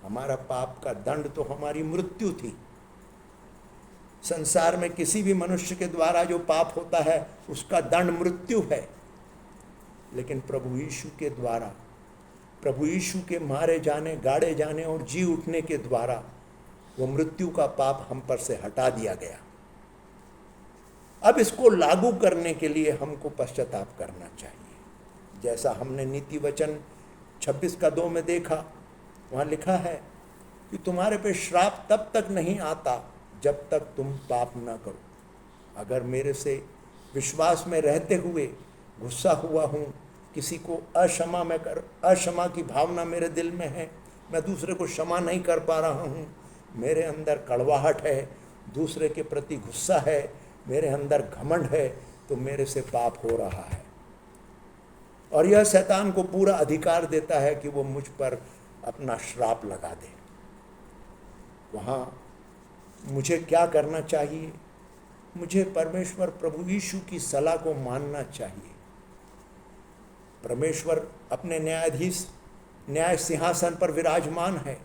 हमारा पाप का दंड तो हमारी मृत्यु थी। संसार में किसी भी मनुष्य के द्वारा जो पाप होता है उसका दंड मृत्यु है, लेकिन प्रभु यीशु के द्वारा, प्रभु यीशु के मारे जाने, गाड़े जाने और जी उठने के द्वारा वो मृत्यु का पाप हम पर से हटा दिया गया। अब इसको लागू करने के लिए हमको पश्चाताप करना चाहिए। जैसा हमने नीति वचन 26:2 में देखा, वहाँ लिखा है कि तुम्हारे पे श्राप तब तक नहीं आता जब तक तुम पाप ना करो। अगर मेरे से विश्वास में रहते हुए गुस्सा हुआ हूँ, किसी को अक्षमा की भावना मेरे दिल में है, मैं दूसरे को क्षमा नहीं कर पा रहा हूँ, मेरे अंदर कड़वाहट है, दूसरे के प्रति गुस्सा है, मेरे अंदर घमंड है, तो मेरे से पाप हो रहा है। और यह शैतान को पूरा अधिकार देता है कि वो मुझ पर अपना श्राप लगा दे। वहाँ मुझे क्या करना चाहिए? मुझे परमेश्वर प्रभु यीशु की सलाह को मानना चाहिए। परमेश्वर अपने न्याय सिंहासन पर विराजमान है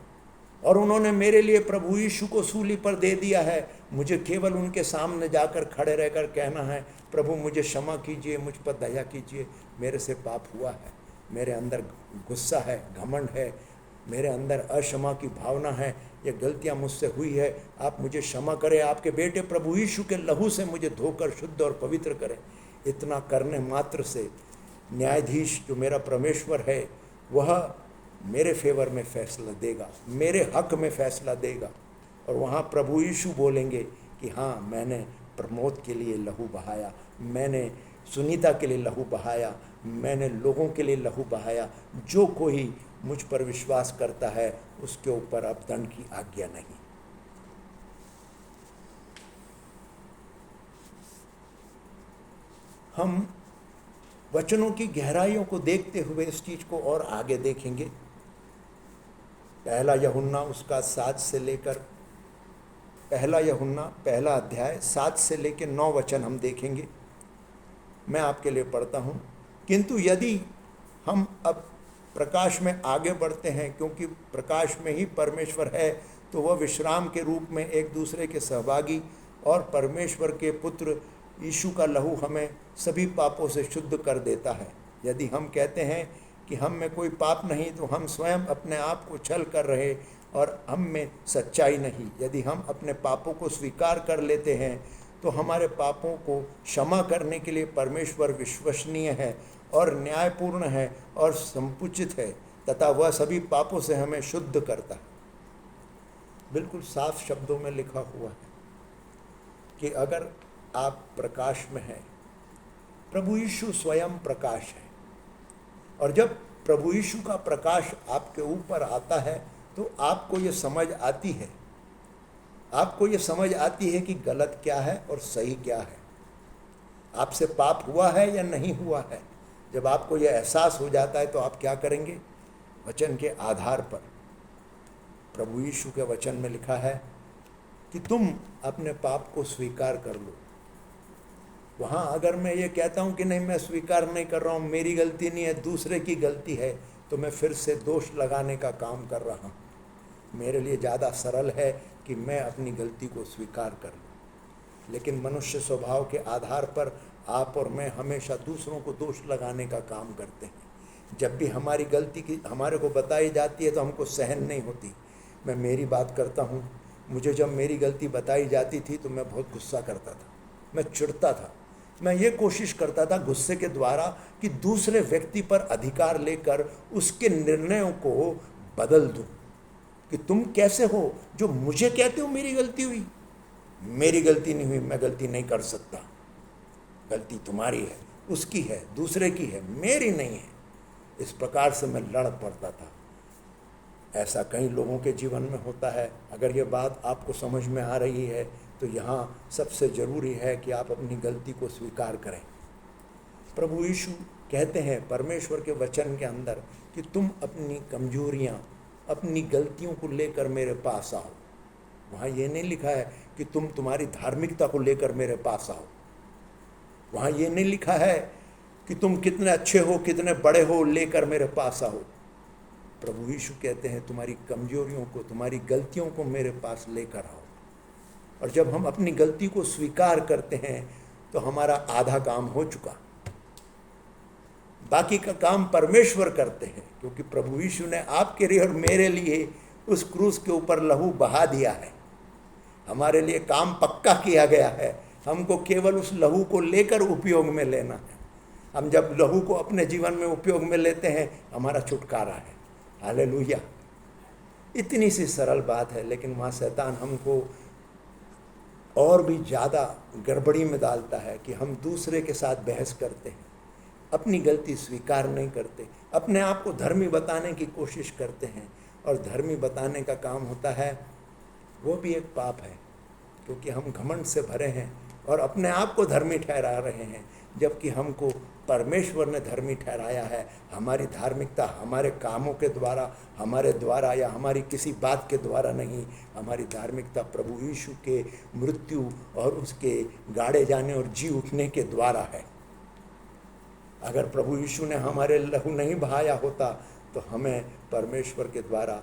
और उन्होंने मेरे लिए प्रभु यीशु को सूली पर दे दिया है। मुझे केवल उनके सामने जाकर खड़े रहकर कहना है, प्रभु मुझे क्षमा कीजिए, मुझ पर दया कीजिए, मेरे से पाप हुआ है, मेरे अंदर गुस्सा है, घमंड है, मेरे अंदर अक्षमा की भावना है, ये गलतियाँ मुझसे हुई है, आप मुझे क्षमा करें, आपके बेटे प्रभु यीशु के लहू से मुझे धोकर शुद्ध और पवित्र करें। इतना करने मात्र से न्यायाधीश जो मेरा परमेश्वर है वह मेरे फेवर में फैसला देगा, मेरे हक में फैसला देगा। और वहाँ प्रभु यीशु बोलेंगे कि हाँ, मैंने प्रमोद के लिए लहू बहाया, मैंने सुनीता के लिए लहू बहाया, मैंने लोगों के लिए लहू बहाया। जो कोई मुझ पर विश्वास करता है उसके ऊपर अब दंड की आज्ञा नहीं। हम वचनों की गहराइयों को देखते हुए इस चीज को और आगे देखेंगे। पहला यूहन्ना उसका 7 से लेकर, पहला यूहन्ना पहला अध्याय 7 से लेकर 9 वचन हम देखेंगे। मैं आपके लिए पढ़ता हूँ। किंतु यदि हम अब प्रकाश में आगे बढ़ते हैं, क्योंकि प्रकाश में ही परमेश्वर है, तो वह विश्राम के रूप में एक दूसरे के सहभागी और परमेश्वर के पुत्र यीशु का लहू हमें सभी पापों से शुद्ध कर देता है। यदि हम कहते हैं कि हम में कोई पाप नहीं, तो हम स्वयं अपने आप को छल कर रहे और हम में सच्चाई नहीं। यदि हम अपने पापों को स्वीकार कर लेते हैं तो हमारे पापों को क्षमा करने के लिए परमेश्वर विश्वसनीय है और न्यायपूर्ण है और संपुचित है, तथा वह सभी पापों से हमें शुद्ध करता है। बिल्कुल साफ शब्दों में लिखा हुआ है कि अगर आप प्रकाश में हैं, प्रभु यीशु स्वयं प्रकाश है, और जब प्रभु यीशु का प्रकाश आपके ऊपर आता है तो आपको ये समझ आती है, आपको ये समझ आती है कि गलत क्या है और सही क्या है, आपसे पाप हुआ है या नहीं हुआ है। जब आपको ये एहसास हो जाता है तो आप क्या करेंगे? वचन के आधार पर, प्रभु यीशु के वचन में लिखा है कि तुम अपने पाप को स्वीकार कर लो। वहाँ अगर मैं ये कहता हूँ कि नहीं, मैं स्वीकार नहीं कर रहा हूँ, मेरी गलती नहीं है, दूसरे की गलती है, तो मैं फिर से दोष लगाने का काम कर रहा हूँ। मेरे लिए ज़्यादा सरल है कि मैं अपनी गलती को स्वीकार कर लूँ, लेकिन मनुष्य स्वभाव के आधार पर आप और मैं हमेशा दूसरों को दोष लगाने का काम करते हैं। जब भी हमारी गलती की हमारे को बताई जाती है तो हमको सहन नहीं होती। मैं मेरी बात करता हूँ, मुझे जब मेरी गलती बताई जाती थी तो मैं बहुत गुस्सा करता था, मैं चिढ़ता था। मैं ये कोशिश करता था गुस्से के द्वारा कि दूसरे व्यक्ति पर अधिकार लेकर उसके निर्णयों को बदल दूं, कि तुम कैसे हो जो मुझे कहते हो मेरी गलती हुई। मेरी गलती नहीं हुई, मैं गलती नहीं कर सकता। गलती तुम्हारी है, उसकी है, दूसरे की है, मेरी नहीं है। इस प्रकार से मैं लड़ पड़ता था। ऐसा कई लोगों के जीवन में होता है। अगर ये बात आपको समझ में आ रही है तो यहाँ सबसे ज़रूरी है कि आप अपनी गलती को स्वीकार करें। प्रभु यीशु कहते हैं परमेश्वर के वचन के अंदर कि तुम अपनी कमजोरियाँ, अपनी गलतियों को लेकर मेरे पास आओ। वहाँ ये नहीं लिखा है कि तुम तुम्हारी धार्मिकता को लेकर मेरे पास आओ। वहाँ ये नहीं लिखा है कि तुम कितने अच्छे हो, कितने बड़े हो, लेकर मेरे पास आओ। प्रभु यीशु कहते हैं तुम्हारी कमजोरियों को, तुम्हारी गलतियों को मेरे पास लेकर आओ। और जब हम अपनी गलती को स्वीकार करते हैं तो हमारा आधा काम हो चुका। बाकी का काम परमेश्वर करते हैं, क्योंकि प्रभु यीशु ने आपके लिए और मेरे लिए उस क्रूस के ऊपर लहू बहा दिया है। हमारे लिए काम पक्का किया गया है, हमको केवल उस लहू को लेकर उपयोग में लेना है। हम जब लहू को अपने जीवन में उपयोग में लेते हैं, हमारा छुटकारा है। हालेलुया। इतनी सी सरल बात है, लेकिन वहाँ शैतान हमको और भी ज़्यादा गड़बड़ी में डालता है कि हम दूसरे के साथ बहस करते हैं, अपनी गलती स्वीकार नहीं करते, अपने आप को धर्मी बताने की कोशिश करते हैं। और धर्मी बताने का काम होता है, वो भी एक पाप है, क्योंकि हम घमंड से भरे हैं और अपने आप को धर्मी ठहरा रहे हैं, जबकि हमको परमेश्वर ने धर्मी ठहराया है। हमारी धार्मिकता हमारे कामों के द्वारा, हमारे द्वारा या हमारी किसी बात के द्वारा नहीं। हमारी धार्मिकता प्रभु यीशु के मृत्यु और उसके गाड़े जाने और जी उठने के द्वारा है। अगर प्रभु यीशु ने हमारे लहू नहीं बहाया होता तो हमें परमेश्वर के द्वारा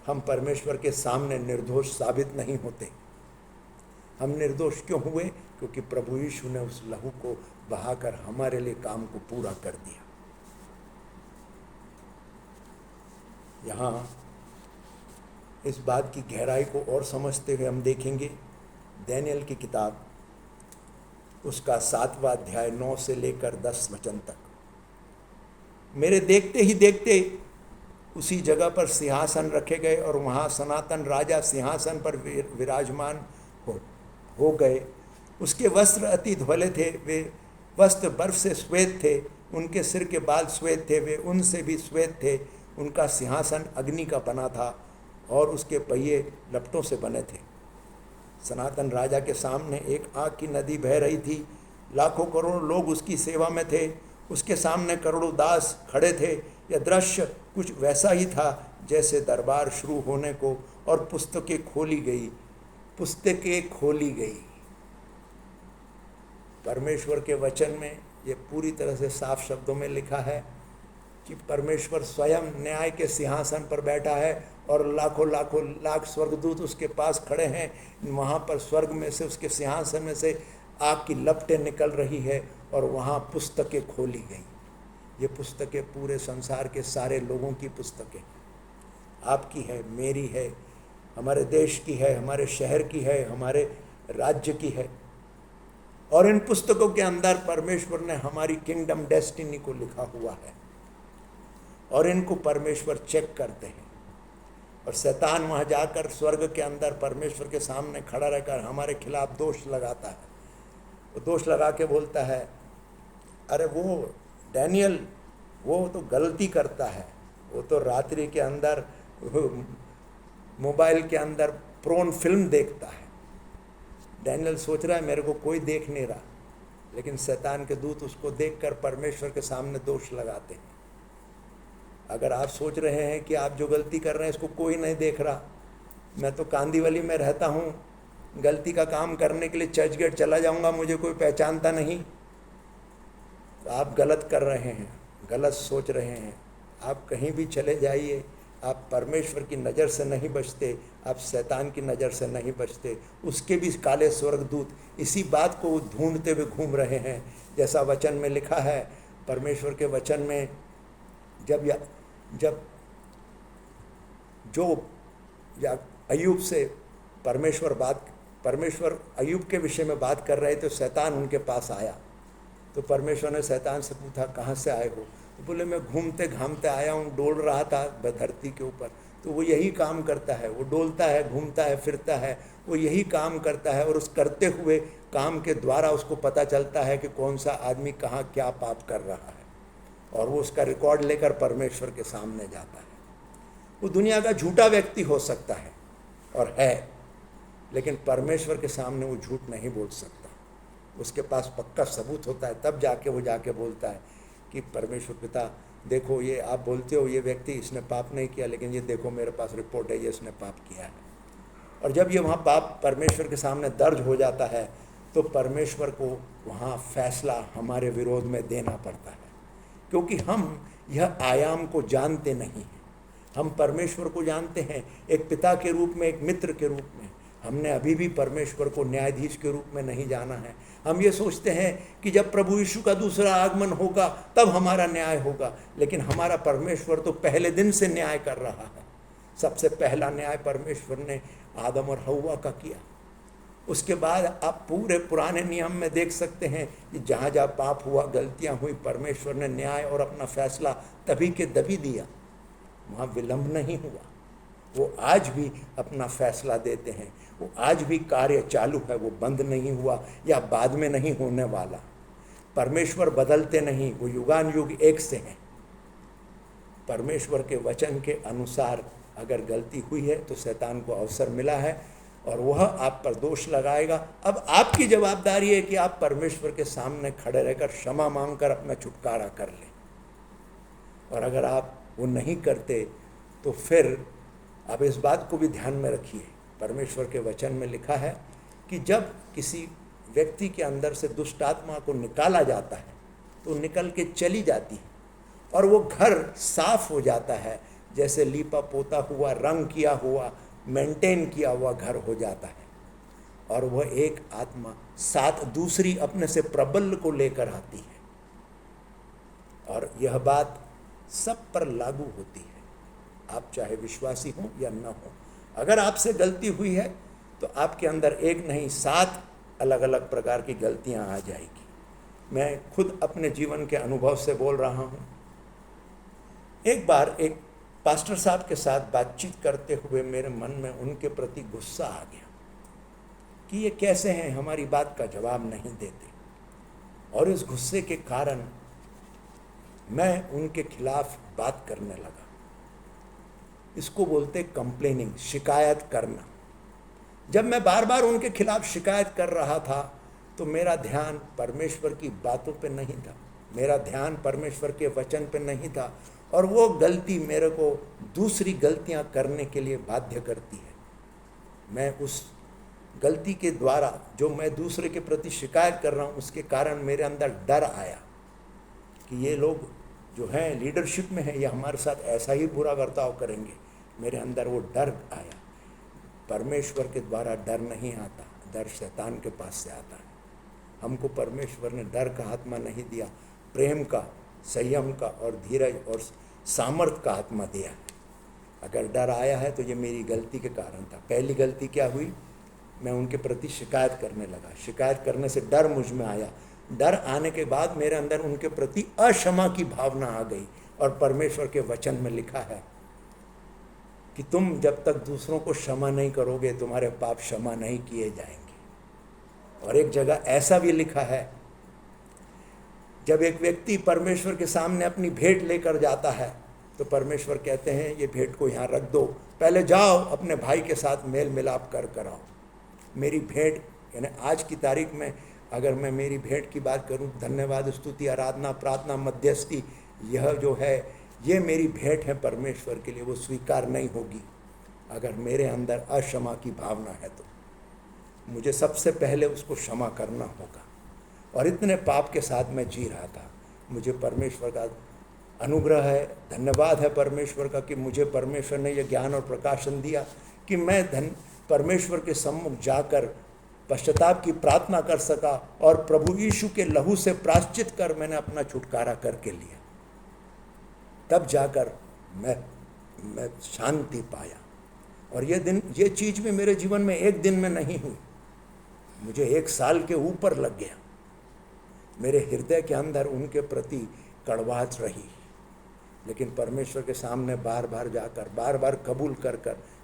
हम परमेश्वर के सामने निर्दोष साबित नहीं होते। हम निर्दोष क्यों हुए? क्योंकि प्रभु यीशु ने उस लहू को बहाकर हमारे लिए काम को पूरा कर दिया। यहाँ इस बात की गहराई को और समझते हुए हम देखेंगे दानियेल की किताब, उसका 7वां अध्याय 9 से लेकर 10 वचन तक। मेरे देखते ही देखते उसी जगह पर सिंहासन रखे गए और वहाँ सनातन राजा सिंहासन पर विराजमान हो गए। उसके वस्त्र अति धुले थे, वे वस्त्र बर्फ से श्वेत थे, उनके सिर के बाल श्वेत थे, वे उनसे भी श्वेत थे। उनका सिंहासन अग्नि का बना था और उसके पहिए लपटों से बने थे। सनातन राजा के सामने एक आग की नदी बह रही थी। लाखों करोड़ों लोग उसकी सेवा में थे। उसके सामने करोड़ों दास खड़े थे। यह दृश्य कुछ वैसा ही था जैसे दरबार शुरू होने को और पुस्तकें खोली गई। परमेश्वर के वचन में ये पूरी तरह से साफ शब्दों में लिखा है कि परमेश्वर स्वयं न्याय के सिंहासन पर बैठा है और लाखों लाख स्वर्गदूत उसके पास खड़े हैं। वहाँ पर स्वर्ग में से, उसके सिंहासन में से आग की लपटें निकल रही है और वहाँ पुस्तकें खोली गई। ये पुस्तकें पूरे संसार के सारे लोगों की पुस्तकें, आपकी है, मेरी है, हमारे देश की है, हमारे शहर की है, हमारे राज्य की है। और इन पुस्तकों के अंदर परमेश्वर ने हमारी किंगडम डेस्टिनी को लिखा हुआ है और इनको परमेश्वर चेक करते हैं। और शैतान वहाँ जाकर स्वर्ग के अंदर परमेश्वर के सामने खड़ा रहकर हमारे खिलाफ दोष लगाता है। वो दोष लगा के बोलता है, अरे वो दानियेल वो तो गलती करता है, वो तो रात्रि के अंदर मोबाइल के अंदर प्रोन फिल्म देखता है। दानियेल सोच रहा है मेरे को कोई देख नहीं रहा, लेकिन शैतान के दूत उसको देखकर परमेश्वर के सामने दोष लगाते हैं। अगर आप सोच रहे हैं कि आप जो गलती कर रहे हैं इसको कोई नहीं देख रहा, मैं तो कांदीवली में रहता हूँ, गलती का काम करने के लिए चर्चगेट चला जाऊँगा, मुझे कोई पहचानता नहीं, तो आप गलत कर रहे हैं, गलत सोच रहे हैं। आप कहीं भी चले जाइए, आप परमेश्वर की नज़र से नहीं बचते, आप शैतान की नज़र से नहीं बचते। उसके भी काले स्वर्गदूत इसी बात को ढूंढते हुए घूम रहे हैं। जैसा वचन में लिखा है, परमेश्वर के वचन में, जब जो या अय्यूब से परमेश्वर अय्यूब के विषय में बात कर रहे थे, शैतान उनके पास आया। तो परमेश्वर ने शैतान से पूछा, कहाँ से आए हो? तो बोले, मैं घूमते घामते आया हूँ, डोल रहा था धरती के ऊपर। तो वो यही काम करता है, वो डोलता है, घूमता है, फिरता है, वो यही काम करता है। और उस करते हुए काम के द्वारा उसको पता चलता है कि कौन सा आदमी कहाँ क्या पाप कर रहा है, और वो उसका रिकॉर्ड लेकर परमेश्वर के सामने जाता है। वो दुनिया का झूठा व्यक्ति हो सकता है और है, लेकिन परमेश्वर के सामने वो झूठ नहीं बोल सकता। उसके पास पक्का सबूत होता है, तब जाके वो जाके बोलता है कि परमेश्वर पिता देखो, ये आप बोलते हो ये व्यक्ति इसने पाप नहीं किया, लेकिन ये देखो मेरे पास रिपोर्ट है, ये इसने पाप किया है। और जब ये वहाँ पाप परमेश्वर के सामने दर्ज हो जाता है, तो परमेश्वर को वहाँ फैसला हमारे विरोध में देना पड़ता है, क्योंकि हम यह आयाम को जानते नहीं हैं। हम परमेश्वर को जानते हैं एक पिता के रूप में, एक मित्र के रूप में। हमने अभी भी परमेश्वर को न्यायाधीश के रूप में नहीं जाना है। हम ये सोचते हैं कि जब प्रभु यीशु का दूसरा आगमन होगा तब हमारा न्याय होगा, लेकिन हमारा परमेश्वर तो पहले दिन से न्याय कर रहा है। सबसे पहला न्याय परमेश्वर ने आदम और हव्वा का किया। उसके बाद आप पूरे पुराने नियम में देख सकते हैं कि जहाँ जहाँ पाप हुआ, गलतियाँ हुई, परमेश्वर ने न्याय और अपना फैसला तभी के तभी दिया, वहाँ विलंब नहीं हुआ। वो आज भी अपना फैसला देते हैं, वो आज भी कार्य चालू है, वो बंद नहीं हुआ या बाद में नहीं होने वाला। परमेश्वर बदलते नहीं, वो युगान युग एक से हैं। परमेश्वर के वचन के अनुसार अगर गलती हुई है तो शैतान को अवसर मिला है और वह आप पर दोष लगाएगा। अब आपकी जवाबदारी है कि आप परमेश्वर के सामने खड़े रहकर क्षमा मांगकर अपना छुटकारा कर लें। और अगर आप वो नहीं करते तो फिर आप इस बात को भी ध्यान में रखिए, परमेश्वर के वचन में लिखा है कि जब किसी व्यक्ति के अंदर से दुष्ट आत्मा को निकाला जाता है तो निकल के चली जाती है और वो घर साफ हो जाता है, जैसे लीपा पोता हुआ, रंग किया हुआ, मेंटेन किया हुआ घर हो जाता है। और वह एक आत्मा साथ दूसरी अपने से प्रबल को लेकर आती है। और यह बात सब पर लागू होती है, आप चाहे विश्वासी हो या न हो। अगर आपसे गलती हुई है तो आपके अंदर एक नहीं 7 अलग अलग प्रकार की गलतियां आ जाएगी। मैं खुद अपने जीवन के अनुभव से बोल रहा हूं। एक बार एक पास्टर साहब के साथ बातचीत करते हुए मेरे मन में उनके प्रति गुस्सा आ गया कि ये कैसे हैं, हमारी बात का जवाब नहीं देते। और इस गुस्से के कारण मैं उनके खिलाफ बात करने लगा। इसको बोलते कंप्लेनिंग, शिकायत करना। जब मैं बार बार उनके खिलाफ शिकायत कर रहा था तो मेरा ध्यान परमेश्वर की बातों पे नहीं था, मेरा ध्यान परमेश्वर के वचन पे नहीं था, और वो गलती मेरे को दूसरी गलतियां करने के लिए बाध्य करती है। मैं उस गलती के द्वारा जो मैं दूसरे के प्रति शिकायत कर रहा हूँ, उसके कारण मेरे अंदर डर आया कि ये लोग जो हैं लीडरशिप में हैं, ये हमारे साथ ऐसा ही बुरा बर्ताव करेंगे। मेरे अंदर वो डर आया। परमेश्वर के द्वारा डर नहीं आता, डर शैतान के पास से आता है। हमको परमेश्वर ने डर का आत्मा नहीं दिया, प्रेम का, संयम का और धीरज और सामर्थ का आत्मा दिया है। अगर डर आया है तो ये मेरी गलती के कारण था। पहली गलती क्या हुई, मैं उनके प्रति शिकायत करने लगा। शिकायत करने से डर मुझ में आया। डर आने के बाद मेरे अंदर उनके प्रति अक्षमा की भावना आ गई। और परमेश्वर के वचन में लिखा है कि तुम जब तक दूसरों को क्षमा नहीं करोगे, तुम्हारे पाप क्षमा नहीं किए जाएंगे। और एक जगह ऐसा भी लिखा है, जब एक व्यक्ति परमेश्वर के सामने अपनी भेंट लेकर जाता है तो परमेश्वर कहते हैं ये भेंट को यहाँ रख दो, पहले जाओ अपने भाई के साथ मेल मिलाप कर आओ। मेरी भेंट, यानी आज की तारीख में अगर मैं मेरी भेंट की बात करूं, धन्यवाद, स्तुति, आराधना, प्रार्थना, मध्यस्थी, यह जो है ये मेरी भेंट है परमेश्वर के लिए, वो स्वीकार नहीं होगी अगर मेरे अंदर अक्षमा की भावना है। तो मुझे सबसे पहले उसको क्षमा करना होगा। और इतने पाप के साथ मैं जी रहा था, मुझे परमेश्वर का अनुग्रह है, धन्यवाद है परमेश्वर का कि मुझे परमेश्वर ने यह ज्ञान और प्रकाशन दिया कि मैं परमेश्वर के सम्मुख जाकर पश्चाताप की प्रार्थना कर सका और प्रभु यीशु के लहू से प्रायश्चित कर मैंने अपना छुटकारा करके लिया। तब जाकर मैं शांति पाया। और ये चीज़ भी मेरे जीवन में एक दिन में नहीं हुई, मुझे 1 साल के ऊपर लग गया। मेरे हृदय के अंदर उनके प्रति कड़वाहट रही, लेकिन परमेश्वर के सामने बार बार जाकर बार बार कबूल कर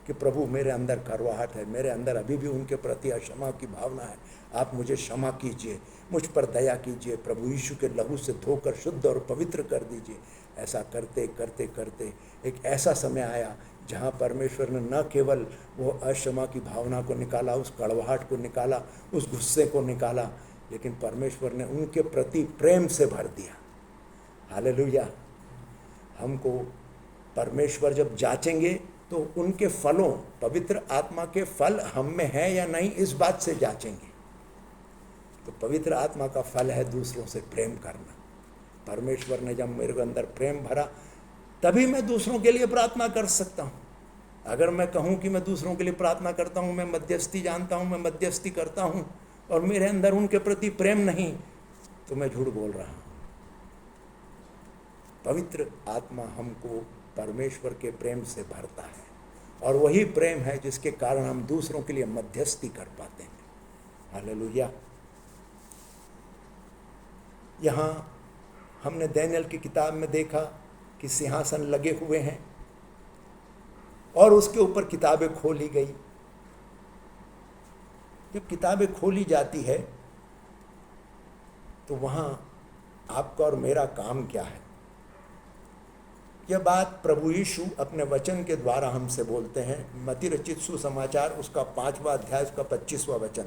कि प्रभु मेरे अंदर कड़वाहट है, मेरे अंदर अभी भी उनके प्रति क्षमा की भावना है, आप मुझे क्षमा कीजिए, मुझ पर दया कीजिए, प्रभु यीशु के लहू से धोकर शुद्ध और पवित्र कर दीजिए। ऐसा करते करते करते एक ऐसा समय आया जहाँ परमेश्वर ने न केवल वो अक्षमा की भावना को निकाला, उस कड़वाहट को निकाला, उस गुस्से को निकाला, लेकिन परमेश्वर ने उनके प्रति प्रेम से भर दिया। हालेलुया। हमको परमेश्वर जब जांचेंगे तो उनके फलों, पवित्र आत्मा के फल हम में है या नहीं, इस बात से जांचेंगे। तो पवित्र आत्मा का फल है दूसरों से प्रेम करना। परमेश्वर ने जब मेरे अंदर प्रेम भरा, तभी मैं दूसरों के लिए प्रार्थना कर सकता हूँ। अगर मैं कहूँ कि मैं दूसरों के लिए प्रार्थना करता हूँ, मैं मध्यस्थी जानता हूँ, मैं मध्यस्थी करता हूँ, और मेरे अंदर उनके प्रति प्रेम नहीं, तो मैं झूठ बोल रहा हूँ। पवित्र आत्मा हमको परमेश्वर के प्रेम से भरता है, और वही प्रेम है जिसके कारण हम दूसरों के लिए मध्यस्थी कर पाते हैं। हालेलुया। यहाँ हमने दानियेल की किताब में देखा कि सिंहासन लगे हुए हैं और उसके ऊपर किताबें खोली गई। जब किताबें खोली जाती है तो वहाँ आपका और मेरा काम क्या है? यह बात प्रभु यीशु अपने वचन के द्वारा हमसे बोलते हैं। मत्ती रचित सुसमाचार उसका 5वां अध्याय उसका 25वां वचन।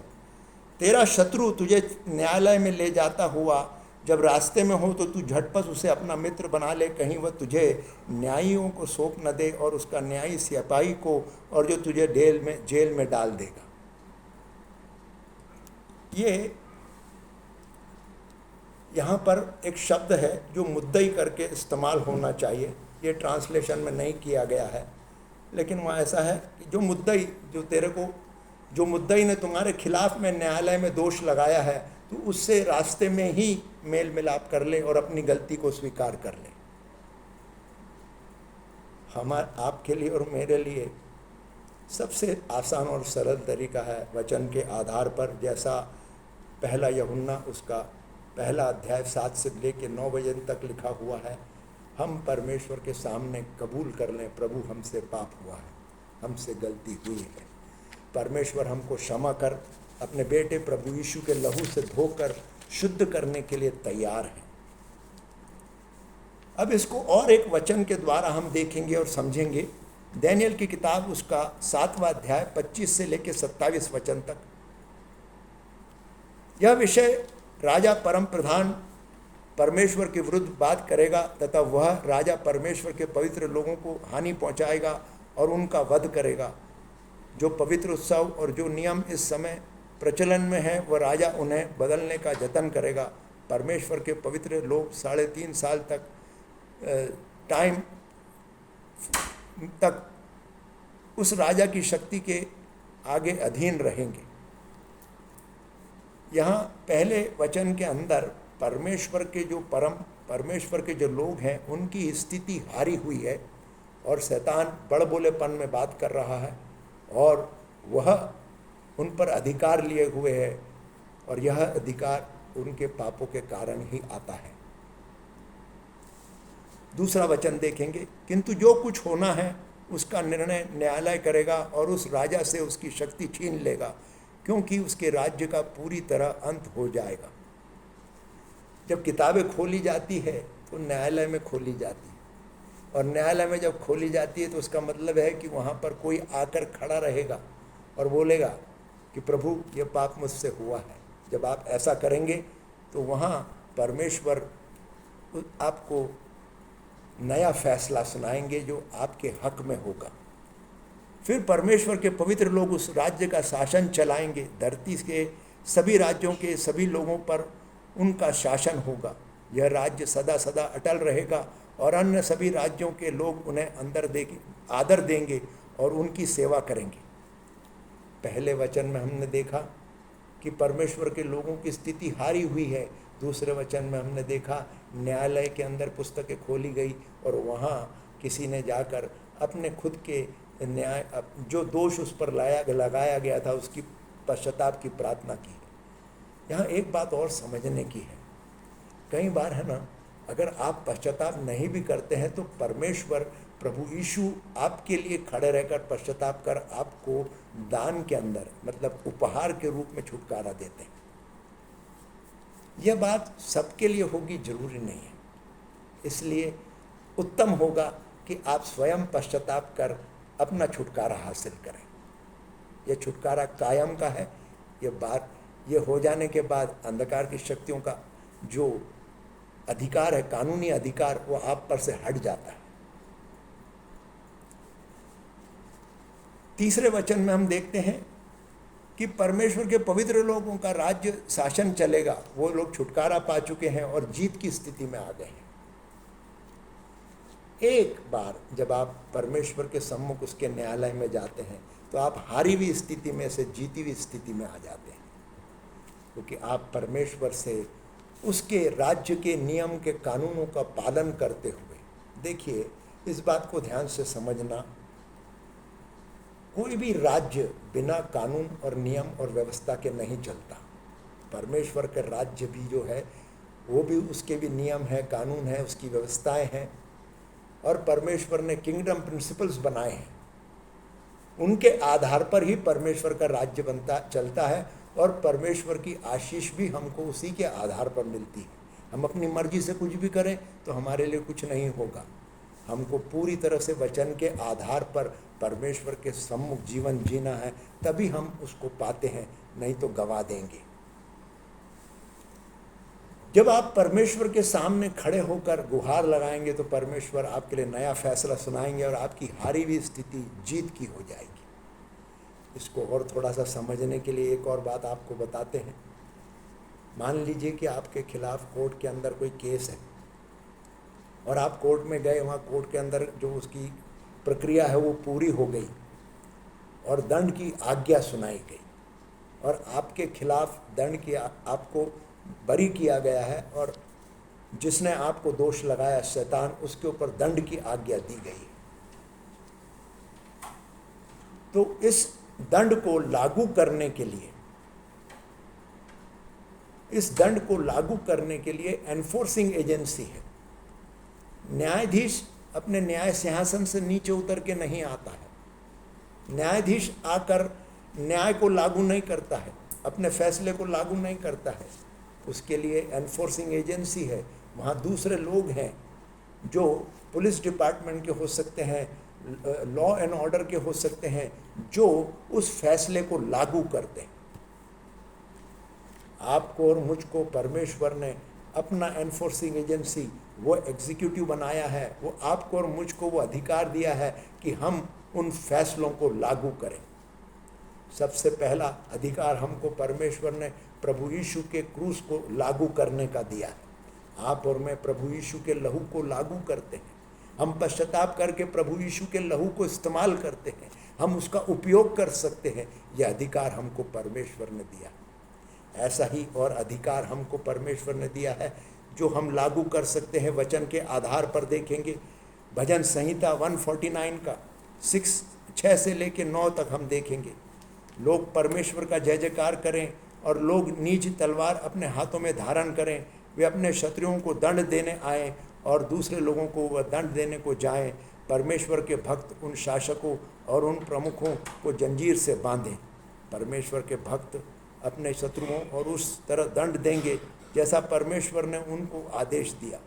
तेरा शत्रु तुझे न्यायालय में ले जाता हुआ जब रास्ते में हो तो तू झटपट उसे अपना मित्र बना ले, कहीं वह तुझे न्यायियों को सौंप न दे और उसका न्यायी सिपाही को, और जो तुझे जेल में डाल देगा। ये यहाँ पर एक शब्द है जो मुद्दई करके इस्तेमाल होना चाहिए। ये ट्रांसलेशन में नहीं किया गया है, लेकिन वहाँ ऐसा है कि जो मुद्दई ने तुम्हारे खिलाफ में न्यायालय में दोष लगाया है, तो उससे रास्ते में ही मेल मिलाप कर ले और अपनी गलती को स्वीकार कर ले। आपके लिए और मेरे लिए सबसे आसान और सरल तरीका है वचन के आधार पर, जैसा पहला यूहन्ना उसका 1 अध्याय 7 से लेकर 9 वचन तक लिखा हुआ है। हम परमेश्वर के सामने कबूल कर लें, प्रभु हमसे पाप हुआ है, हमसे गलती हुई है, परमेश्वर हमको क्षमा कर अपने बेटे प्रभु यीशु के लहू से धोकर शुद्ध करने के लिए तैयार है। अब इसको और एक वचन के द्वारा हम देखेंगे और समझेंगे। दानियेल की किताब उसका 7वां अध्याय 25 से लेकर 27 वचन तक। यह विषय राजा परम प्रधान परमेश्वर के विरुद्ध बात करेगा, तथा वह राजा परमेश्वर के पवित्र लोगों को हानि पहुंचाएगा और उनका वध करेगा। जो पवित्र उत्सव और जो नियम इस समय प्रचलन में है, वह राजा उन्हें बदलने का जतन करेगा। परमेश्वर के पवित्र लोग 3.5 साल तक उस राजा की शक्ति के आगे अधीन रहेंगे। यहाँ पहले वचन के अंदर परमेश्वर के जो लोग हैं उनकी स्थिति हारी हुई है, और शैतान बड़बोलेपन में बात कर रहा है, और वह उन पर अधिकार लिए हुए है, और यह अधिकार उनके पापों के कारण ही आता है। दूसरा वचन देखेंगे, किंतु जो कुछ होना है उसका निर्णय न्यायालय करेगा और उस राजा से उसकी शक्ति छीन लेगा, क्योंकि उसके राज्य का पूरी तरह अंत हो जाएगा। जब किताबें खोली जाती है तो न्यायालय में खोली जाती है, और न्यायालय में जब खोली जाती है तो उसका मतलब है कि वहाँ पर कोई आकर खड़ा रहेगा और बोलेगा कि प्रभु ये पाप मुझसे हुआ है। जब आप ऐसा करेंगे तो वहाँ परमेश्वर आपको नया फैसला सुनाएंगे जो आपके हक में होगा। फिर परमेश्वर के पवित्र लोग उस राज्य का शासन चलाएंगे। धरती के सभी राज्यों के सभी लोगों पर उनका शासन होगा। यह राज्य सदा सदा अटल रहेगा और अन्य सभी राज्यों के लोग उन्हें आदर देंगे और उनकी सेवा करेंगे। पहले वचन में हमने देखा कि परमेश्वर के लोगों की स्थिति हारी हुई है। दूसरे वचन में हमने देखा न्यायालय के अंदर पुस्तकें खोली गई और वहाँ किसी ने जाकर अपने खुद के न्याय जो दोष उस पर लगाया गया था उसकी पश्चाताप की प्रार्थना की। यहाँ एक बात और समझने की है, कई बार है ना, अगर आप पश्चाताप नहीं भी करते हैं तो परमेश्वर प्रभु यीशु आपके लिए खड़े रहकर पश्चाताप कर आपको दान के अंदर मतलब उपहार के रूप में छुटकारा देते हैं। यह बात सबके लिए होगी जरूरी नहीं है, इसलिए उत्तम होगा कि आप स्वयं पश्चाताप कर अपना छुटकारा हासिल करें। यह छुटकारा कायम का है। यह हो जाने के बाद अंधकार की शक्तियों का जो अधिकार है, कानूनी अधिकार, वो आप पर से हट जाता है। तीसरे वचन में हम देखते हैं कि परमेश्वर के पवित्र लोगों का राज्य शासन चलेगा। वो लोग छुटकारा पा चुके हैं और जीत की स्थिति में आ गए हैं। एक बार जब आप परमेश्वर के सम्मुख उसके न्यायालय में जाते हैं तो आप हारी हुई स्थिति में से जीती हुई स्थिति में आ जाते हैं, क्योंकि आप परमेश्वर से उसके राज्य के नियम के कानूनों का पालन करते हुए, देखिए इस बात को ध्यान से समझना, कोई भी राज्य बिना कानून और नियम और व्यवस्था के नहीं चलता। परमेश्वर का राज्य भी जो है वो भी, उसके भी नियम है, कानून है, उसकी व्यवस्थाएं हैं और परमेश्वर ने किंगडम प्रिंसिपल्स बनाए हैं। उनके आधार पर ही परमेश्वर का राज्य चलता है और परमेश्वर की आशीष भी हमको उसी के आधार पर मिलती है। हम अपनी मर्जी से कुछ भी करें तो हमारे लिए कुछ नहीं होगा। हमको पूरी तरह से वचन के आधार पर परमेश्वर के सम्मुख जीवन जीना है, तभी हम उसको पाते हैं, नहीं तो गवा देंगे। जब आप परमेश्वर के सामने खड़े होकर गुहार लगाएंगे तो परमेश्वर आपके लिए नया फैसला सुनाएंगे और आपकी हारी हुई स्थिति जीत की हो जाएगी। इसको और थोड़ा सा समझने के लिए एक और बात आपको बताते हैं। मान लीजिए कि आपके खिलाफ कोर्ट के अंदर कोई केस है और आप कोर्ट में गए, वहाँ कोर्ट के अंदर जो उसकी प्रक्रिया है वो पूरी हो गई और दंड की आज्ञा सुनाई गई और आपके खिलाफ दंड की आपको बरी किया गया है और जिसने आपको दोष लगाया शैतान, उसके ऊपर दंड की आज्ञा दी गई। तो इस दंड को लागू करने के लिए एनफोर्सिंग एजेंसी है। न्यायाधीश अपने न्याय सिंहासन से नीचे उतर के नहीं आता है। न्यायाधीश आकर न्याय को लागू नहीं करता है, अपने फैसले को लागू नहीं करता है। उसके लिए एनफोर्सिंग एजेंसी है। वहाँ दूसरे लोग हैं जो पुलिस डिपार्टमेंट के हो सकते हैं, लॉ एंड ऑर्डर के हो सकते हैं, जो उस फैसले को लागू करते हैं। आपको और मुझको परमेश्वर ने अपना एनफोर्सिंग एजेंसी, वो एग्जीक्यूटिव बनाया है। वो आपको और मुझको वो अधिकार दिया है कि हम उन फैसलों को लागू करें। सबसे पहला अधिकार हमको परमेश्वर ने प्रभु यीशु के क्रूस को लागू करने का दिया है। आप और मैं प्रभु यीशु के लहू को लागू करते हैं। हम पश्चाताप करके प्रभु यीशु के लहू को इस्तेमाल करते हैं, हम उसका उपयोग कर सकते हैं। यह अधिकार हमको परमेश्वर ने दिया। ऐसा ही और अधिकार हमको परमेश्वर ने दिया है जो हम लागू कर सकते हैं वचन के आधार पर। देखेंगे भजन संहिता 149 का 6 से लेके 9 तक हम देखेंगे। लोग परमेश्वर का जय जयकार करें और लोग नीच तलवार अपने हाथों में धारण करें। वे अपने शत्रुओं को दंड देने आए और दूसरे लोगों को वह दंड देने को जाएं। परमेश्वर के भक्त उन शासकों और उन प्रमुखों को जंजीर से बांधें। परमेश्वर के भक्त अपने शत्रुओं और उस तरह दंड देंगे जैसा परमेश्वर ने उनको आदेश दिया।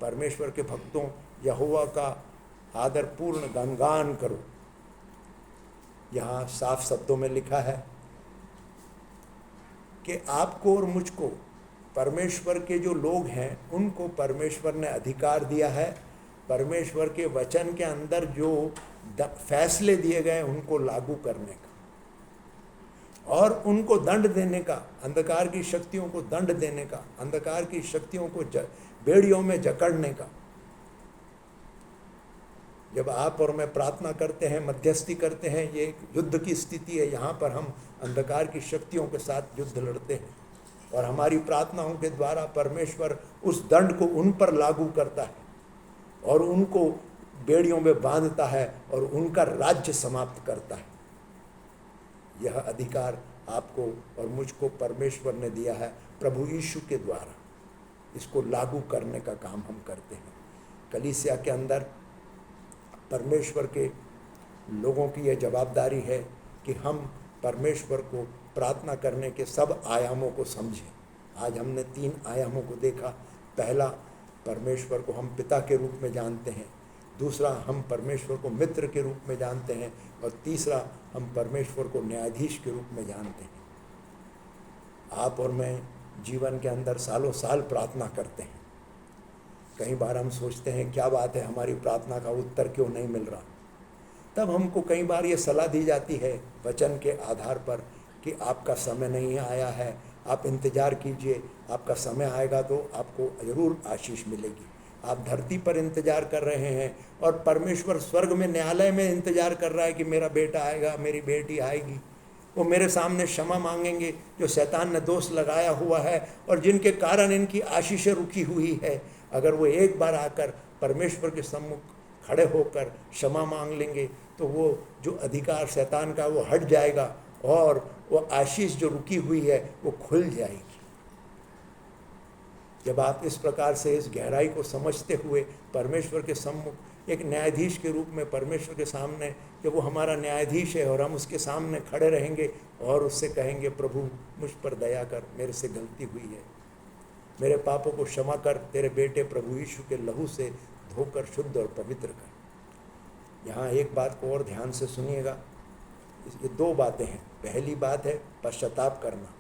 परमेश्वर के भक्तों, यहोवा का आदरपूर्ण गुणगान करो। यहाँ साफ शब्दों में लिखा है कि आपको और मुझको, परमेश्वर के जो लोग हैं, उनको परमेश्वर ने अधिकार दिया है परमेश्वर के वचन के अंदर जो फैसले दिए गए उनको लागू करने का और उनको दंड देने का, अंधकार की शक्तियों को दंड देने का, अंधकार की शक्तियों को बेड़ियों में जकड़ने का। जब आप और मैं प्रार्थना करते हैं, मध्यस्थी करते हैं, ये एक युद्ध की स्थिति है। यहाँ पर हम अंधकार की शक्तियों के साथ युद्ध लड़ते हैं और हमारी प्रार्थनाओं के द्वारा परमेश्वर उस दंड को उन पर लागू करता है और उनको बेड़ियों में बांधता है और उनका राज्य समाप्त करता है। यह अधिकार आपको और मुझको परमेश्वर ने दिया है प्रभु यीशु के द्वारा। इसको लागू करने का काम हम करते हैं। कलीसिया के अंदर परमेश्वर के लोगों की यह जवाबदारी है कि हम परमेश्वर को प्रार्थना करने के सब आयामों को समझें। आज हमने 3 आयामों को देखा। पहला, परमेश्वर को हम पिता के रूप में जानते हैं। दूसरा, हम परमेश्वर को मित्र के रूप में जानते हैं। और तीसरा, हम परमेश्वर को न्यायाधीश के रूप में जानते हैं। आप और मैं जीवन के अंदर सालों साल प्रार्थना करते हैं। कई बार हम सोचते हैं क्या बात है, हमारी प्रार्थना का उत्तर क्यों नहीं मिल रहा। तब हमको कई बार ये सलाह दी जाती है वचन के आधार पर कि आपका समय नहीं आया है, आप इंतज़ार कीजिए, आपका समय आएगा तो आपको ज़रूर आशीष मिलेगी। आप धरती पर इंतज़ार कर रहे हैं और परमेश्वर स्वर्ग में न्यायालय में इंतज़ार कर रहा है कि मेरा बेटा आएगा, मेरी बेटी आएगी, वो मेरे सामने क्षमा मांगेंगे जो शैतान ने दोष लगाया हुआ है और जिनके कारण इनकी आशीषें रुकी हुई है। अगर वो एक बार आकर परमेश्वर के सम्मुख खड़े होकर क्षमा मांग लेंगे तो वो जो अधिकार शैतान का वो हट जाएगा और वो आशीष जो रुकी हुई है वो खुल जाएगी। जब आप इस प्रकार से इस गहराई को समझते हुए परमेश्वर के सम्मुख एक न्यायाधीश के रूप में परमेश्वर के सामने, जब वो हमारा न्यायाधीश है और हम उसके सामने खड़े रहेंगे और उससे कहेंगे प्रभु मुझ पर दया कर, मेरे से गलती हुई है, मेरे पापों को क्षमा कर, तेरे बेटे प्रभु यीशु के लहू से धोकर शुद्ध और पवित्र कर। यहाँ एक बात को और ध्यान से सुनिएगा। ये 2 बातें हैं। पहली बात है पश्चाताप करना,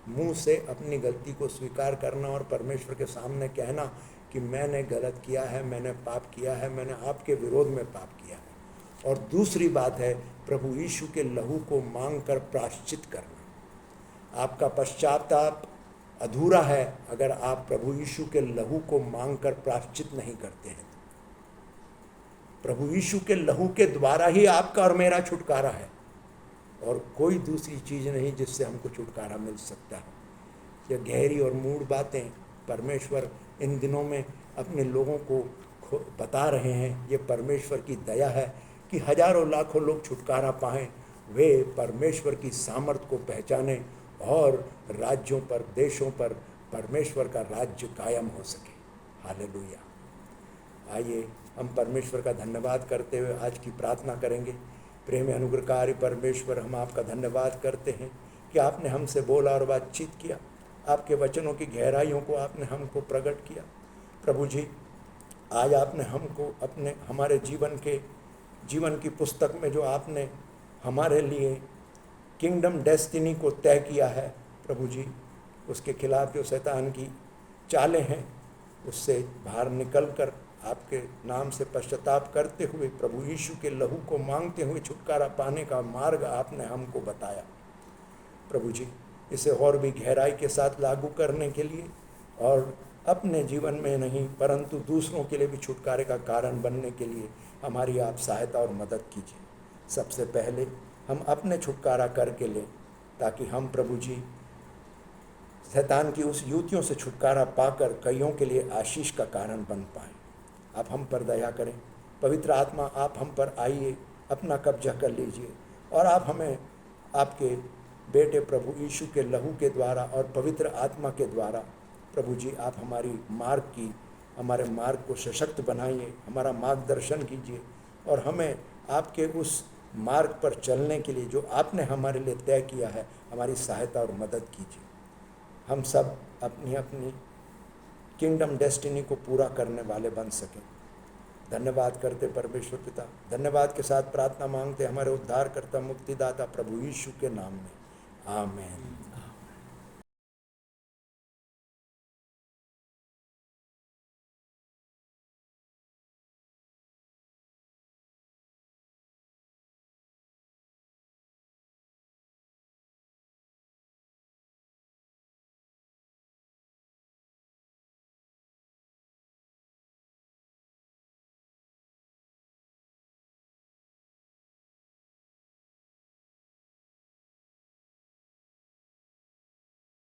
मुंह से अपनी गलती को स्वीकार करना और परमेश्वर के सामने कहना कि मैंने गलत किया है, मैंने पाप किया है, मैंने आपके विरोध में पाप किया है। और दूसरी बात है प्रभु यीशु के लहू को मांग कर प्रायश्चित करना। आपका पश्चाताप अधूरा है अगर आप प्रभु यीशु के लहू को मांग कर प्रायश्चित नहीं करते हैं। प्रभु यीशु के लहू के द्वारा ही आपका और मेरा छुटकारा है और कोई दूसरी चीज़ नहीं जिससे हमको छुटकारा मिल सकता है। ये गहरी और मूढ़ बातें परमेश्वर इन दिनों में अपने लोगों को बता रहे हैं। ये परमेश्वर की दया है कि हजारों लाखों लोग छुटकारा पाएं, वे परमेश्वर की सामर्थ को पहचानें और राज्यों पर, देशों पर परमेश्वर का राज्य कायम हो सके। हालेलुया। आइए हम परमेश्वर का धन्यवाद करते हुए आज की प्रार्थना करेंगे। प्रेम अनुग्रहकारी परमेश्वर, हम आपका धन्यवाद करते हैं कि आपने हमसे बोला और बातचीत किया, आपके वचनों की गहराइयों को आपने हमको प्रकट किया। प्रभु जी, आज आपने हमको हमारे जीवन की पुस्तक में जो आपने हमारे लिए किंगडम डेस्टिनी को तय किया है, प्रभु जी, उसके खिलाफ जो शैतान की चालें हैं उससे बाहर निकलकर आपके नाम से पश्चाताप करते हुए प्रभु यीशु के लहू को मांगते हुए छुटकारा पाने का मार्ग आपने हमको बताया। प्रभु जी, इसे और भी गहराई के साथ लागू करने के लिए और अपने जीवन में नहीं परंतु दूसरों के लिए भी छुटकारे का कारण बनने के लिए हमारी आप सहायता और मदद कीजिए। सबसे पहले हम अपने छुटकारा करके लें ताकि हम प्रभु जी शैतान की उस युतियों से छुटकारा पाकर कईयों के लिए आशीष का कारण बन पाएँ। आप हम पर दया करें। पवित्र आत्मा, आप हम पर आइए, अपना कब्जा कर लीजिए और आप हमें आपके बेटे प्रभु यीशु के लहू के द्वारा और पवित्र आत्मा के द्वारा प्रभु जी आप हमारे मार्ग को सशक्त बनाइए, हमारा मार्गदर्शन कीजिए और हमें आपके उस मार्ग पर चलने के लिए जो आपने हमारे लिए तय किया है हमारी सहायता और मदद कीजिए। हम सब अपनी अपनी किंगडम डेस्टिनी को पूरा करने वाले बन सकें। धन्यवाद करते परमेश्वर पिता, धन्यवाद के साथ प्रार्थना मांगते हमारे उद्धारकर्ता मुक्तिदाता प्रभु यीशु के नाम में, आमीन।